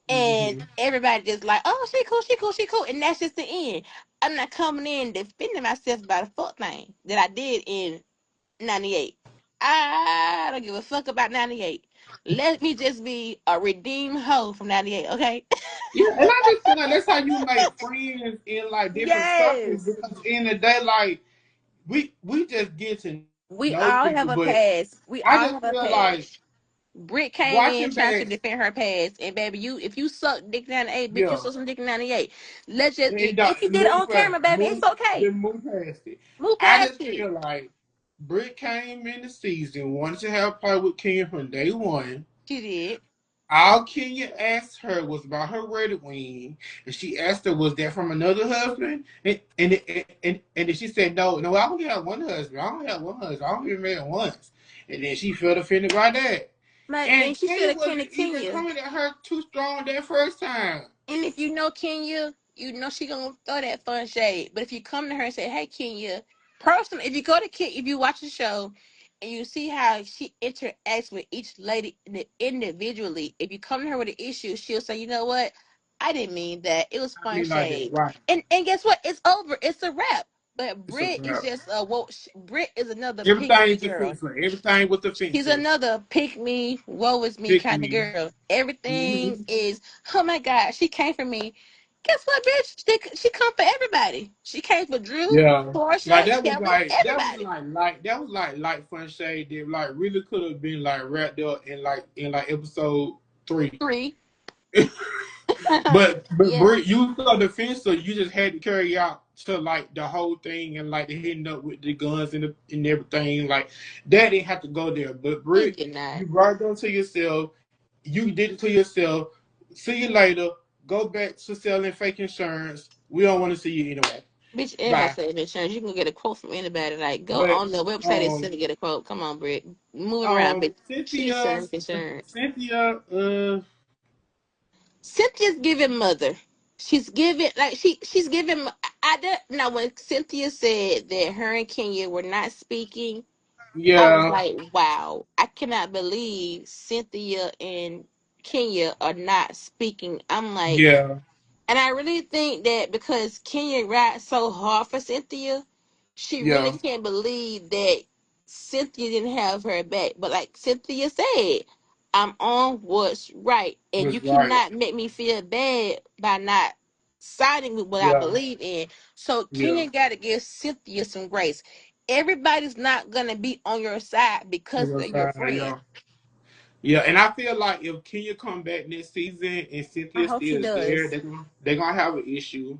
S2: and
S1: Hmm.
S2: everybody just like, oh, she cool, she cool, she cool, and that's just the end. I'm not coming in defending myself about a fuck thing that I did in '98. I don't give a fuck about '98. Let me just be a redeemed hoe from '98, okay?
S1: Yeah, and I just feel like that's how you make friends in like different circles
S2: Yes.
S1: because in the day, like we just get to know people,
S2: We
S1: but
S2: all have a
S1: I
S2: past.
S1: just
S2: We
S1: feel
S2: all have a
S1: like
S2: past. Britt came
S1: watching
S2: in trying
S1: past,
S2: to defend her past, and baby, you if you suck dick 98, bitch,
S1: yeah,
S2: you suck some dick 98. Let's just
S1: and
S2: if you did it
S1: move
S2: on
S1: past,
S2: camera, baby, it's okay.
S1: move past it.
S2: Move
S1: I
S2: past
S1: just
S2: it.
S1: feel like Britt came in the season, wanted to have a party with Kenya from day one.
S2: She did.
S1: All Kenya asked her was about her wedding ring, and she asked her, "Was that from another husband?" And then she said, "No, no, I only have one husband. I only have one husband. I only been married once." And then she felt offended by that.
S2: Like,
S1: And
S2: and she should
S1: Kenya
S2: have came to
S1: wasn't even
S2: Kenya.
S1: coming at her too strong that first time.
S2: And if you know Kenya, you know she gonna throw that fun shade. But if you come to her and say, "Hey, Kenya," personally, if you go to Kenya, if you watch the show and you see how she interacts with each lady individually, if you come to her with an issue, she'll say, "You know what? I didn't mean that. It was
S1: I
S2: fun
S1: mean, like that,
S2: shade."
S1: right?
S2: And guess what? It's over. It's a wrap. But
S1: It's a
S2: Britt is
S1: wrap.
S2: just a woke. Britt is another pick
S1: Everything
S2: me
S1: is
S2: girl.
S1: defensive. Everything with
S2: She's
S1: defensive.
S2: another pick me, woe is me
S1: Pick
S2: kind of
S1: me.
S2: girl. Everything
S1: Hmm.
S2: is, oh my God, she came for me. Guess what, bitch? She come for everybody. She came for Drew,
S1: Yeah, like
S2: Portia. She came for everybody.
S1: that was like light fun shade that like really could have been like wrapped up in like episode 3.
S2: Three.
S1: But
S2: Yeah,
S1: Brit, you so defensive, you just had to carry out to like the whole thing and like the hitting up with the guns and everything. Like that didn't have to go there. But
S2: he
S1: Brit,
S2: did not.
S1: you brought them to yourself. You did it to yourself. See you later. Go back to selling fake insurance. We don't want to see you anyway.
S2: Bitch, everybody
S1: Bye.
S2: said insurance. You can get a quote from anybody. Like, go
S1: But
S2: on the website and
S1: um
S2: send to get a quote. Come on, Britt. Move around, bitch. She's
S1: Cynthia
S2: selling insurance.
S1: Cynthia
S2: Cynthia's giving mother. She's giving like she's giving. I don't now when Cynthia said that her and Kenya were not speaking. I was
S1: yeah,
S2: like, wow, I cannot believe Cynthia and Kenya are not speaking. I'm like,
S1: yeah,
S2: and I really think that because Kenya rides so hard for Cynthia, she really
S1: yeah.
S2: can't believe that Cynthia didn't have her back. But like Cynthia said, I'm on what's right. And
S1: Was
S2: you
S1: right.
S2: cannot make me feel bad by not siding with what I
S1: Yeah,
S2: believe in. So
S1: yeah.
S2: Kenya got to give Cynthia some grace. Everybody's not going to be on your side
S1: On
S2: because
S1: your
S2: they're your
S1: side,
S2: friend.
S1: yeah. Yeah, and I feel like if Kenya come back next season and
S2: I
S1: Cynthia
S2: hope she
S1: still is there,
S2: does.
S1: they're gonna have an issue.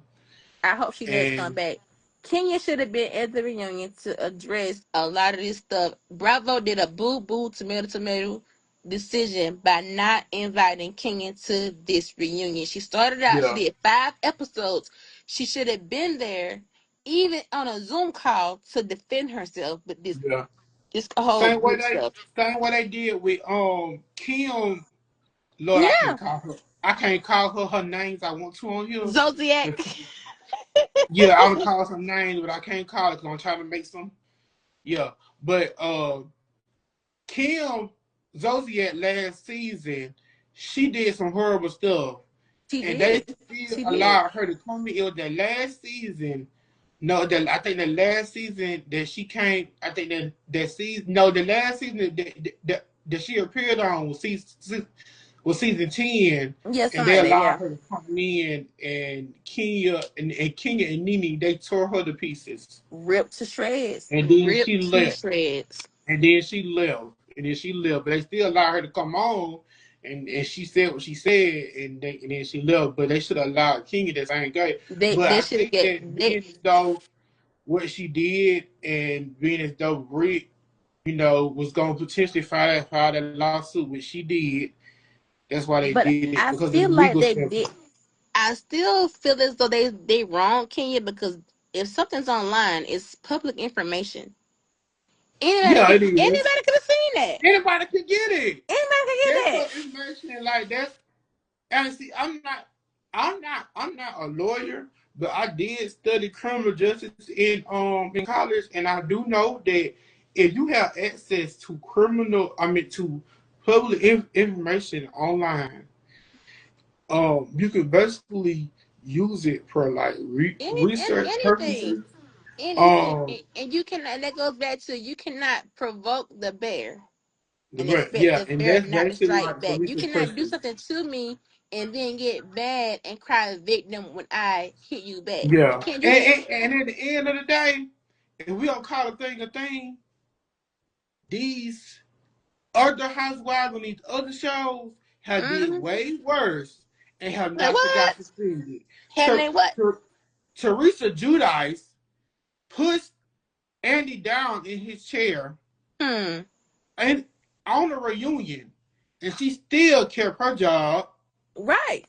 S2: I hope she does come
S1: And
S2: back. Kenya should have been at the reunion to address a lot of this stuff. Bravo did a boo boo tomato decision by not inviting Kenya to this reunion. She started out, she
S1: yeah,
S2: did 5 episodes. She should have been there, even on a Zoom call to defend herself with
S1: yeah.
S2: this whole group stuff.
S1: Same way they did with Kim. Lord,
S2: Yeah.
S1: I can't call her names I want to on here.
S2: Zodiac.
S1: Yeah, I would call her some names, but I can't call it because I'm trying to make some. Yeah, but Kim Zodiac last season, she did some horrible stuff,
S2: She
S1: and they
S2: did.
S1: still
S2: She did.
S1: allowed her to come in. It was the last season. No, I think the last season that she came. I think that season. No, the last season that she appeared on was season 10,
S2: Yeah,
S1: and
S2: something
S1: they
S2: like that.
S1: allowed
S2: Yeah.
S1: her to come in. And Kenya and Nene, they tore her to pieces,
S2: Ripped to shreds.
S1: and then she
S2: Ripped to
S1: left.
S2: shreds.
S1: And then she left. And then she left. But they still allowed her to come on. And she said what she said. And then she left. But they should have allowed Kenya the same guy. But
S2: They
S1: I
S2: should
S1: think
S2: get
S1: that
S2: they
S1: being as though what she did and being as though Rick, was going to potentially file that lawsuit, which she did. That's why they
S2: but
S1: did it.
S2: I
S1: Because of the
S2: feel
S1: legal
S2: like they
S1: stuff.
S2: did I still feel as though they wrong Kenya because if something's online, it's public information.
S1: Yeah, it is.
S2: Anybody could have seen that?
S1: Anybody can get it.
S2: Anybody can
S1: That's
S2: get
S1: what information like that's. And see, I'm not a lawyer, but I did study criminal justice in college, and I do know that if you have access to to public information online, you can basically use it for like
S2: that.
S1: research
S2: Anything.
S1: purposes.
S2: Anything.
S1: Um,
S2: And you cannot, and that goes back to, you cannot provoke the bear and
S1: but
S2: expect
S1: yeah,
S2: the
S1: and
S2: bear
S1: that's
S2: not to
S1: basically
S2: strike
S1: like for
S2: back. You
S1: research
S2: cannot do
S1: purposes.
S2: something to me and then get bad and cry victim when I hit you back. You
S1: Yeah,
S2: can't do that.
S1: and at the end of the day, if we don't call a thing, these other housewives on these other shows have did
S2: Mm-hmm.
S1: way worse and have
S2: Like
S1: not got
S2: what?
S1: suspended.
S2: Having
S1: Ter-
S2: they what?
S1: Teresa Judice pushed Andy down in his chair
S2: Hmm.
S1: and on a reunion, and she still kept her job.
S2: Right.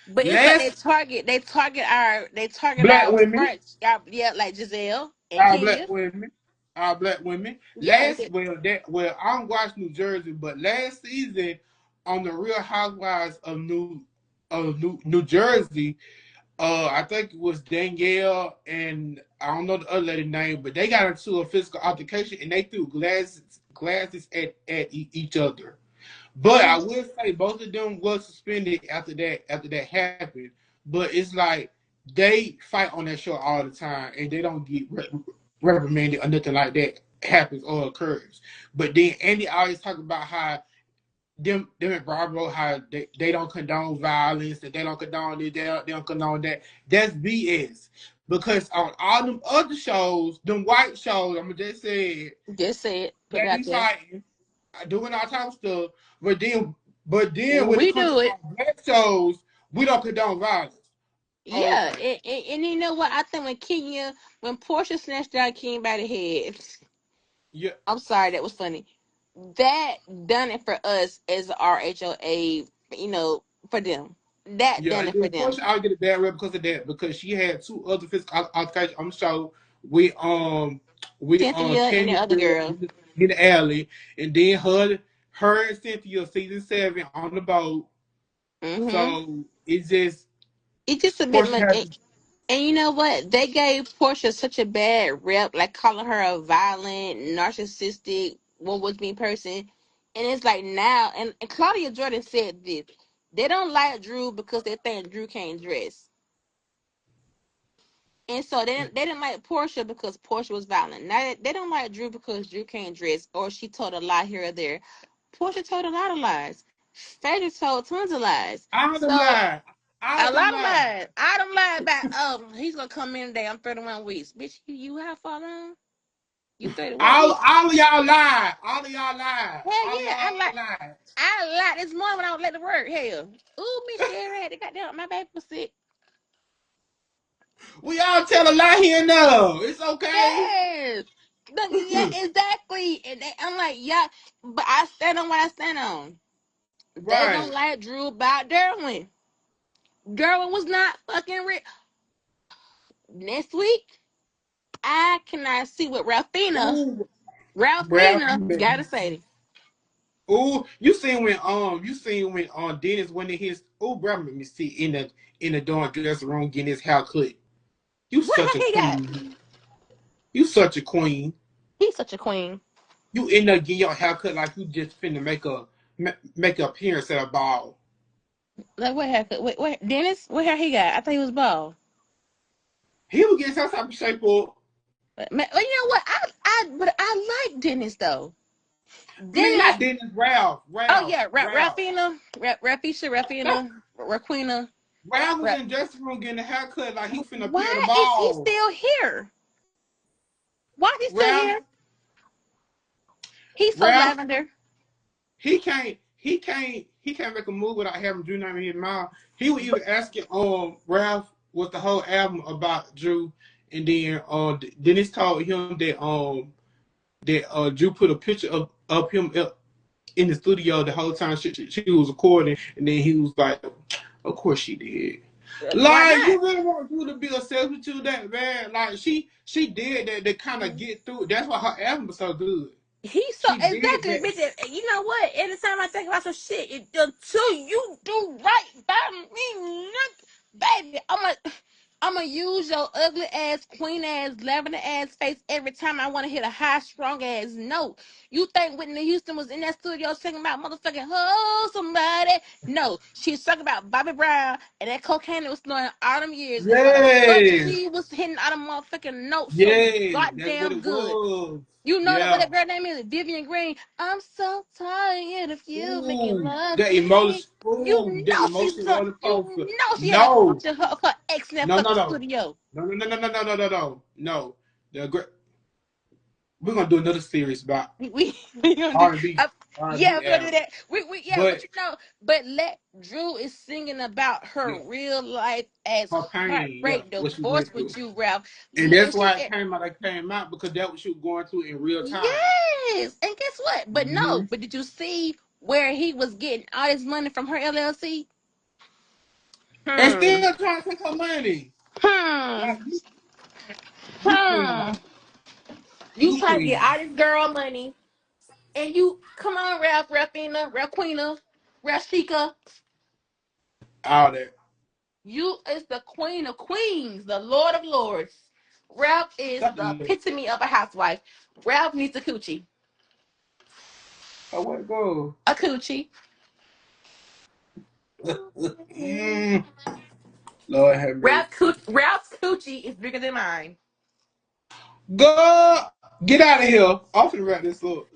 S2: But it's like
S1: Last
S2: they target
S1: black
S2: our
S1: women,
S2: front, yeah, like Giselle and
S1: our
S2: Kenya.
S1: black women, our black women.
S2: Yeah,
S1: Last well I don't watch New Jersey, but last season on the Real Housewives of New Jersey, I think it was Danielle and I don't know the other lady name, but they got into a physical altercation and they threw glasses at each other. But I
S2: mm,
S1: will say both of them was suspended after that happened. But it's like they fight on that show all the time and they don't get reprimanded or nothing like that happens or occurs. But then Andy always talk about how them and Bravo, how they don't condone violence and they don't condone this, they don't condone that. That's BS. Because on all them other shows, them white shows, I'm gonna just say it,
S2: just say it, put
S1: they
S2: it out
S1: be
S2: there.
S1: fighting, doing all type of stuff. But then when it
S2: We
S1: comes
S2: do
S1: to
S2: it.
S1: our black shows, we don't condone violence.
S2: Yeah,
S1: Okay.
S2: and you know what? I think when Portia snatched down King by the head,
S1: Yeah,
S2: I'm sorry, that was funny. That done it for us as RHOA, for them. That
S1: yeah.
S2: done
S1: And
S2: it for
S1: then
S2: them.
S1: Portia, I'll get a bad rep because of that, because she had two other physical altercations on the show with
S2: Cynthia and the
S1: Candy
S2: other
S1: Girl
S2: girl.
S1: in the alley, and then her and Cynthia season 7 on the boat.
S2: Mm-hmm.
S1: So it's just
S2: It's just a bit
S1: Portia
S2: much.
S1: has to.
S2: And you know what? They gave Portia such a bad rep, like calling her a violent, narcissistic, what was me person. And it's like now, and Claudia Jordan said this. They don't like Drew because they think Drew can't dress. And so they didn't like Portia because Portia was violent. Now they don't like Drew because Drew can't dress or she told a lie here or there. Portia told a lot of lies. Phaedra told tons of lies.
S1: All them
S2: So
S1: lies,
S2: a
S1: all them
S2: lot of
S1: lies.
S2: lies. I don't lie about he's gonna come in today. I'm 31 weeks. Bitch, you how far long? You 30 what weeks?
S1: All of y'all lied. All of y'all lied.
S2: Hell
S1: All of
S2: yeah,
S1: y'all lied.
S2: I lied this morning when I was late to work. Hell. Ooh, Miss Sherry had to goddamn my baby was sick.
S1: We all tell a lie here and there. It's okay.
S2: Yes. Yeah, exactly. And I'm like, yeah, but I stand on what I stand on. They don't
S1: Right.
S2: like Drew about Derwin. Derwin was not fucking rich. Next week, I cannot see what
S1: Ooh, Ralph.
S2: Ralphina gotta say.
S1: Ooh, you seen when Dennis went in his bro made me see in the dark dressing room getting his hair cut. You
S2: What
S1: such
S2: have
S1: a
S2: he got?
S1: queen. You such a queen.
S2: He's such a queen.
S1: You end up getting your hair cut like you just finna make a appearance at a ball.
S2: Like what haircut? Wait, Dennis? What hair he got? I thought he was bald.
S1: He would get some type of shape up.
S2: But well, you know what? But I like Dennis though.
S1: I mean,
S2: Dennis.
S1: not Dennis, Ralph.
S2: Oh
S1: Ralph.
S2: yeah,
S1: Ralph. That
S2: Rafina, Raquina.
S1: Ralph was
S2: Ra-
S1: in dressing room getting a haircut like he finna appear at a
S2: Why is he
S1: ball.
S2: still here? Why is he still
S1: Ralph,
S2: here? He's so
S1: Ralph,
S2: lavender.
S1: he can't make a move without having Drew name in his mouth. He was even asking Ralph was the whole album about Drew, and then Dennis told him that Drew put a picture of him up in the studio the whole time she was recording, and then he was like, "Of course she did."
S2: Why
S1: Like
S2: not?
S1: you really want Drew to be obsessed with you that bad? Like she did that to kind of get through. That's why her album was so good.
S2: He's so
S1: She did
S2: exactly,
S1: that.
S2: bitch. You know what? Anytime I think about some shit, until you do right by me, baby, I'm gonna use your ugly ass, queen ass, lavender ass face every time I want to hit a high, strong ass note. You think Whitney Houston was in that studio singing about motherfucking oh somebody? No, she's talking about Bobby Brown and that cocaine that was snorting all them years and how the fuck
S1: Yes.
S2: she was hitting all them motherfucking notes so
S1: Yes. That's what
S2: goddamn
S1: it
S2: good.
S1: was.
S2: You know that what
S1: Yeah.
S2: that girl name is? Vivian Green. I'm so tired of you making
S1: Ooh.
S2: love
S1: That
S2: to me.
S1: emotion. Ooh. That emotion roller
S2: You
S1: coaster.
S2: know she had a
S1: No.
S2: bunch of her ex in that
S1: No. No.
S2: fucking
S1: No.
S2: studio.
S1: No. No. No. No. No. No. No. No. No. The great. We're gonna do another series about
S2: We gonna do
S1: R&B.
S2: yeah,
S1: R&B
S2: we're gonna do
S1: album.
S2: that. We yeah, but
S1: But
S2: you know, but let Drew is singing about her
S1: yeah,
S2: real life as
S1: her pain. Yeah,
S2: heartbreak
S1: what she
S2: divorce
S1: went through.
S2: with you, Ralph.
S1: And that's
S2: And
S1: why
S2: she
S1: it came out like it came out because that was she was going through in real time.
S2: yes. And guess what? But
S1: Mm-hmm.
S2: no, but did you see where he was getting all his money from her LLC?
S1: And
S2: Hmm.
S1: still trying to take her money.
S2: Hmm.
S1: Like you queen.
S2: Hmm. You
S1: You
S2: try to get
S1: queen.
S2: all this girl money, and you come on, Ralph, Ralphina, Ralphina, Rashika.
S1: All that.
S2: You is the queen of queens, the lord of lords. Ralph is
S1: Got
S2: the
S1: the
S2: epitome of a housewife. Ralph needs a coochie.
S1: I want to go.
S2: A coochie.
S1: Mm, Lord have mercy.
S2: Ralph's coochie is bigger than mine.
S1: Go get out of here. I'm finna wrap this up.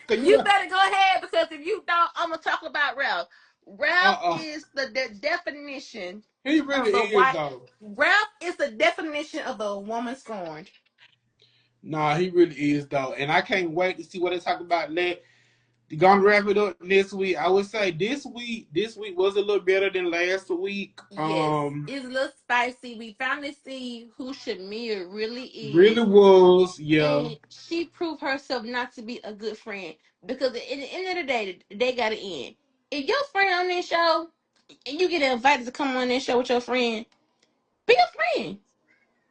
S1: Cause you
S2: You
S1: got
S2: better go ahead because if you don't, I'm gonna talk about Ralph. Ralph
S1: uh.
S2: is the definition
S1: He
S2: of
S1: really
S2: the
S1: is
S2: white.
S1: though.
S2: Ralph is the definition of the woman scorned.
S1: Nah, he really is though. And I can't wait to see what they talk about next. They're gonna wrap it up this week. I would say this week was a little better than last week.
S2: Yes, it's a little spicy. We finally see who Shamir really
S1: Really
S2: is,
S1: was, yeah.
S2: and she proved herself not to be a good friend because at the end of the day, they got to end. If your friend on this show and you get invited to come on this show with your friend, be a friend.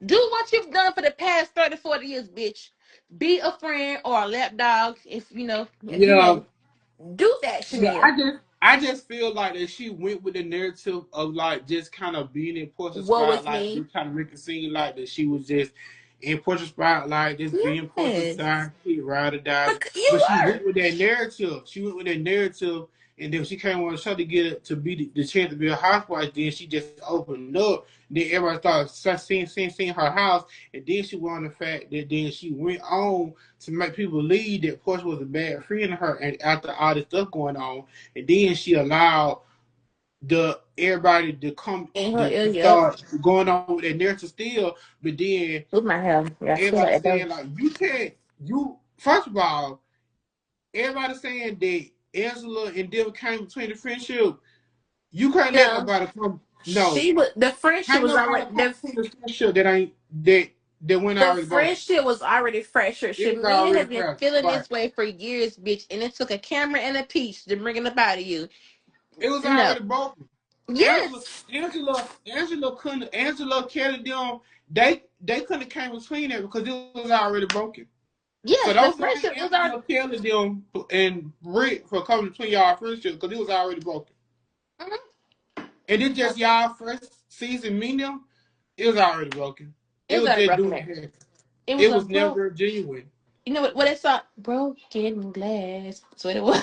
S2: Do what you've done for the past 30, 40 years, bitch. Be a friend or a lapdog if you know, if you
S1: Yeah,
S2: know. Do that,
S1: yeah,
S2: Shamir.
S1: I just feel like that she went with the narrative of like just kind of being in Portia
S2: Woe is
S1: spotlight.
S2: me.
S1: They trying to make it seem like that she was just in Portia spotlight, just being Portia's
S2: Yes.
S1: sidekick, ride or die.
S2: But you
S1: But she
S2: are.
S1: went with that narrative. She went with that narrative, and then she came on the show to get it to be the chance to be a housewife. Then she just opened up. Then everybody started seeing her house, and then she went on the fact that then she went on to make people believe that Portia was a bad friend to her, and after all this stuff going on. And then she allowed the everybody to come
S2: In her ear,
S1: to
S2: yep.
S1: start going on with their narrative still, but then
S2: With my hair. Yeah, I feel
S1: everybody
S2: like that.
S1: saying like you can't you first of all, everybody saying that Angela and Devin came between the friendship. You can't let
S2: Yeah.
S1: nobody come no.
S2: She was the friendship
S1: Can't
S2: was
S1: nobody
S2: already
S1: come between the friendship that ain't that went
S2: the
S1: already broken.
S2: friendship was already fractured.
S1: It was
S2: Shamia
S1: already
S2: has been
S1: fresh.
S2: feeling
S1: Right.
S2: this way for years, bitch, and it took a camera and a piece to bring it up out of you.
S1: It was
S2: No.
S1: already broken. Angela,
S2: Yes.
S1: Angela Kelly, them, they couldn't have came between that because it was already broken. So
S2: Yes, the
S1: don't blame
S2: friendship was already
S1: Angela Kelly, them, and Rick for coming between y'all friendship because it was already broken.
S2: Mhm.
S1: And then just y'all first season medium, it was already broken.
S2: It
S1: It
S2: was
S1: was
S2: already
S1: just
S2: broken
S1: doing
S2: there.
S1: it.
S2: It was
S1: It
S2: a
S1: was
S2: broke.
S1: never genuine.
S2: You know what it's a broken glass. That's what it was.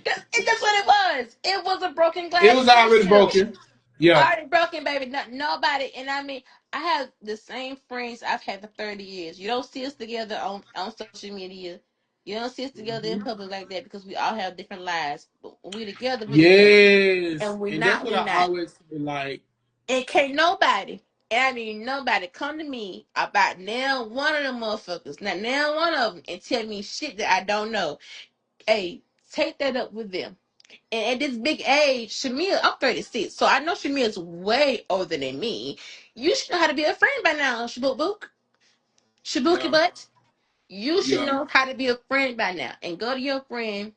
S2: That's what it was. It was a broken
S1: It
S2: glass
S1: was already
S2: friendship.
S1: broken. Yeah.
S2: Already broken, baby. Nobody. And I mean, I have the same friends I've had for 30 years. You don't see us together on social media. You don't see us together in
S1: Mhm.
S2: public like that because we all have different lives. But when we together, we together.
S1: Yes.
S2: And we
S1: And that's
S2: not,
S1: what
S2: we
S1: I
S2: not.
S1: always say. Like,
S2: And can't nobody, and I mean nobody, come to me about now one of them motherfuckers, not now one of them, and tell me shit that I don't know. Hey, take that up with them. And at this big age, Shamia, I'm 36, so I know Shamia is way older than me. You should know how to be a friend by now, Shabook Book. Shabuki
S1: yeah,
S2: Butt. You should
S1: yeah,
S2: know how to be a friend by now. And go to your friend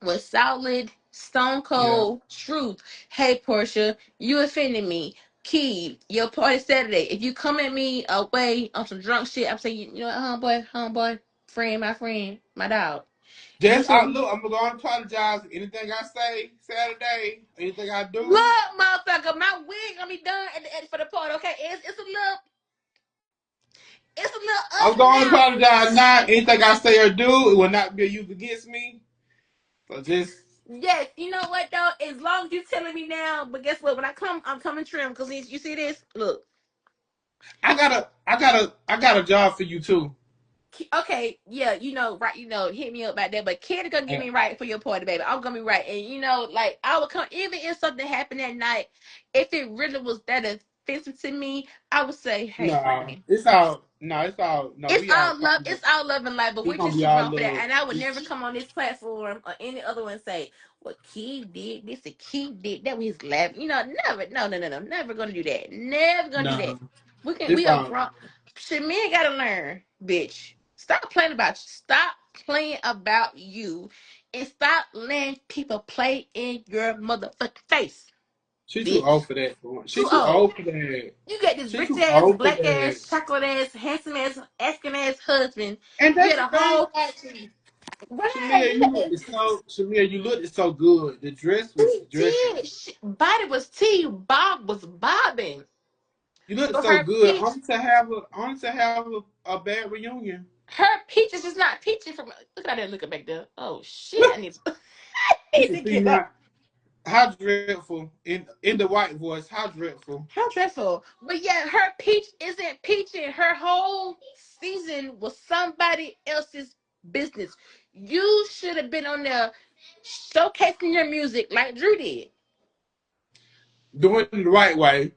S2: with solid, stone
S1: yeah.
S2: cold truth. Hey, Portia, you offended me. Key, your party Saturday. If you come at me away on some drunk shit, I'm saying, you know what, homeboy, homeboy. Friend, my friend, my dog. You
S1: Just
S2: are
S1: look. I'm gonna apologize. Anything I say Saturday, anything I do,
S2: look, motherfucker. My wig gonna be done for the part. Okay, it's a little
S1: I'm
S2: ugly
S1: gonna
S2: now.
S1: apologize now. Anything I say or do, it will not be used against me. So just,
S2: Yes, you know what though? As long as you telling me now, but guess what? When I come, I'm coming trim because you see this. Look,
S1: I got a job for you too.
S2: okay, yeah, right, hit me up about that. But Kid gonna get
S1: Yeah.
S2: me right for your party, baby. I'm gonna be right, and like I would come even if something happened that night. If it really was that offensive to me, I would say, hey,
S1: No,
S2: friend.
S1: it's all. No, it's all. No,
S2: It's
S1: we all
S2: all love.
S1: partners.
S2: It's all love and life, but
S1: It's
S2: we're
S1: gonna
S2: just
S1: be
S2: too
S1: all
S2: grown for that.
S1: love.
S2: And I would never come on this platform or any other one and say, "Well, Keith did this and Keith did that." Was his laugh. Never. No, no, no, no. Never gonna do that. Never gonna do that.
S1: No,
S2: We can.
S1: it's
S2: We are
S1: all.
S2: grown. Shit, men gotta learn, bitch. Stop playing about you. Stop playing about you, and stop letting people play in your motherfucking face,
S1: She too
S2: bitch.
S1: old for that. She
S2: Too
S1: too
S2: old.
S1: old for that.
S2: You got this
S1: She
S2: rich
S1: too
S2: ass,
S1: old for
S2: black
S1: that.
S2: ass, chocolate ass, handsome ass, asking ass husband.
S1: And
S2: You
S1: that's
S2: had
S1: the
S2: a
S1: thing
S2: whole
S1: about you.
S2: right.
S1: Shamia, you looked so. Shamia, you looked so good. The dress was
S2: He
S1: dressing.
S2: did. Body was T. Bob was bobbing.
S1: You looked
S2: But
S1: so good. Only to have a bad reunion.
S2: her peaches is not peaching from. Look at that looking back there. Oh shit! I
S1: You
S2: need
S1: can
S2: to
S1: see
S2: get up.
S1: now how dreadful in the white voice. How dreadful.
S2: How dreadful. But yeah, her peach isn't peaching. Her whole season was somebody else's business. You should have been on there showcasing your music like Drew did.
S1: Doing it the right way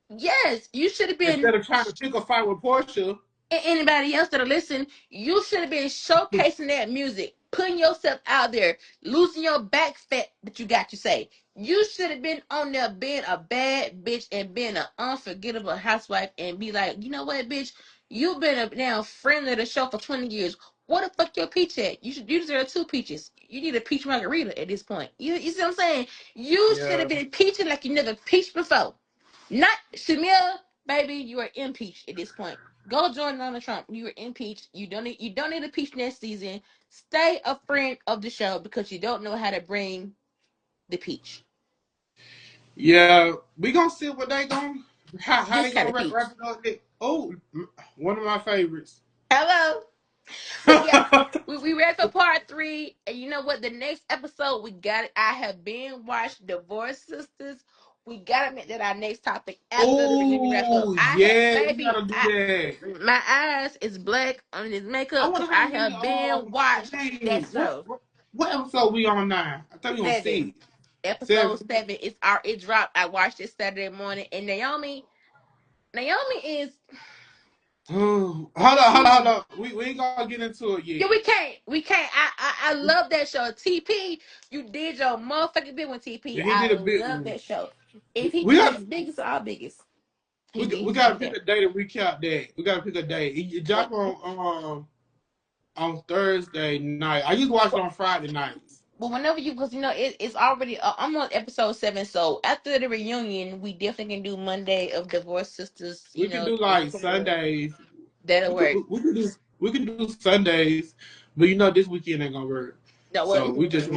S2: Yes, you should have
S1: instead
S2: been.
S1: of trying to pick a fight with Portia.
S2: And anybody else that'll listen, you should have been showcasing that music, putting yourself out there, losing your back fat that you got to say. You should have been on there being a bad bitch and being an unforgettable housewife and be like, you know what, bitch, you've been a now friend of the show for 20 years. What the fuck your peach at? You deserve two peaches. You need a peach margarita at this point. You see what I'm saying? You should
S1: Yeah.
S2: have been peaching like you never peached before. Not Shamil, baby, you are impeached at this point. Go join Donald Trump. You are impeached. You don't need a peach next season. Stay a friend of the show because you don't know how to bring the peach.
S1: Yeah, we gonna see what they gonna how
S2: This
S1: they
S2: kind
S1: gonna
S2: of peach.
S1: wrap it up. Oh, one of my favorites.
S2: Hello. But yeah, we ready for part 3. And you know what? The next episode we got it. I have been watched Divorce Sisters. We gotta make that our next topic after the reunion wrap up.
S1: Oh
S2: I had
S1: yeah, we
S2: baby,
S1: gotta do that.
S2: my eyes is black on this
S1: I
S2: makeup
S1: wonder
S2: because
S1: how
S2: I
S1: many.
S2: have been watched that
S1: Dang,
S2: show.
S1: what episode we on now? I thought we on
S2: 7.
S1: 6,
S2: Episode
S1: 7.
S2: 7 it dropped. I watched it Saturday morning, and Naomi is
S1: Hold on, hold
S2: mm,
S1: on. We ain't gonna get into it
S2: yeah,
S1: yet.
S2: we can't. I love that show. TP, you did your motherfucking big one. TP,
S1: Yeah, he
S2: I
S1: did a big
S2: love
S1: one.
S2: that show. If he
S1: We
S2: did
S1: got
S2: his biggest or our biggest,
S1: we
S2: he's
S1: gotta
S2: doing
S1: pick
S2: that.
S1: a day to recap that. We gotta pick a day. It
S2: What?
S1: drop on Thursday night. I used to watch it on Friday nights.
S2: But whenever because it's already I'm on episode 7. So after the reunion, we definitely can do Monday of Divorce Sisters.
S1: We can do
S2: It's
S1: like Sundays.
S2: that'll work.
S1: We could do Sundays, but this weekend ain't gonna work.
S2: No,
S1: So we just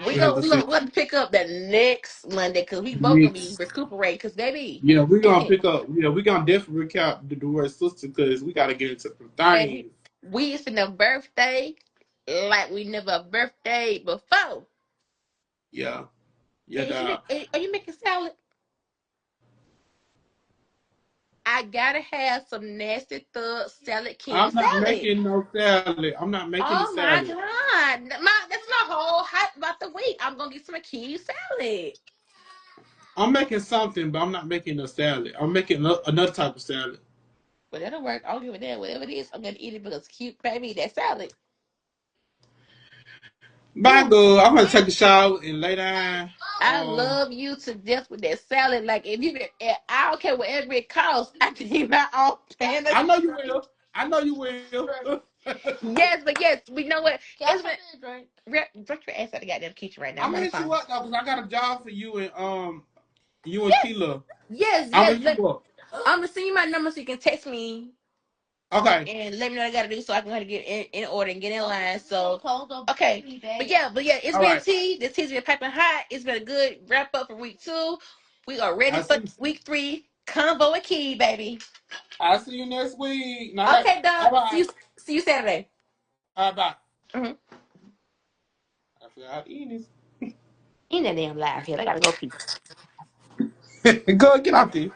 S2: we
S1: we have
S2: go
S1: to
S2: we
S1: see.
S2: go we'll pick up the next Monday because we both gonna be
S1: Next.
S2: recuperating. Because baby,
S1: Yeah, we gonna pick up. Yeah, we gonna definitely recap the divorce sister because we gotta get into some
S2: baby,
S1: things.
S2: we is in a birthday like we never birthday before.
S1: Yeah, yeah,
S2: And
S1: dog.
S2: are you making salad? I gotta have some nasty thug salad king
S1: I'm not
S2: salad.
S1: making no salad. I'm not making the
S2: Oh my
S1: salad.
S2: god, that's my whole hype about the week. I'm gonna get some king salad.
S1: I'm making something, but I'm not making no salad. I'm making another type of salad.
S2: But that'll work. I'll give it that. Whatever it is, I'm gonna eat it because cute baby that salad.
S1: Bye,
S2: Ooh.
S1: girl. I'm gonna take a shower and lay down.
S2: I love you to death with that salad. Like if you, I don't care whatever it costs. I can eat my own pan of
S1: I know you will. I know you will.
S2: yes, but yes, we know what. It's been drink your ass out of the goddamn kitchen right now.
S1: I'm
S2: I'm on
S1: gonna
S2: the
S1: hit you
S2: phone.
S1: up though, cause I got a job for you and
S2: Yes,
S1: Keela.
S2: yes,
S1: I'm
S2: yes.
S1: gonna hit you up.
S2: I'm gonna send you my number so you can text me
S1: Okay.
S2: and let me know what I gotta do so I can kind of get in order and get in line. So okay, but yeah, it's
S1: All
S2: been
S1: right.
S2: tea. This tea's been piping hot. It's been a good wrap up for week 2. We are ready
S1: I
S2: for
S1: see.
S2: week 3. Combo and key, baby.
S1: I see you next week. No, I got.
S2: Okay,
S1: Bye
S2: dog. See
S1: bye.
S2: you. See you Saturday.
S1: Bye.
S2: Mm-hmm.
S1: I forgot how to eat
S2: In that damn live here. I gotta go pee.
S1: this. Go get off there.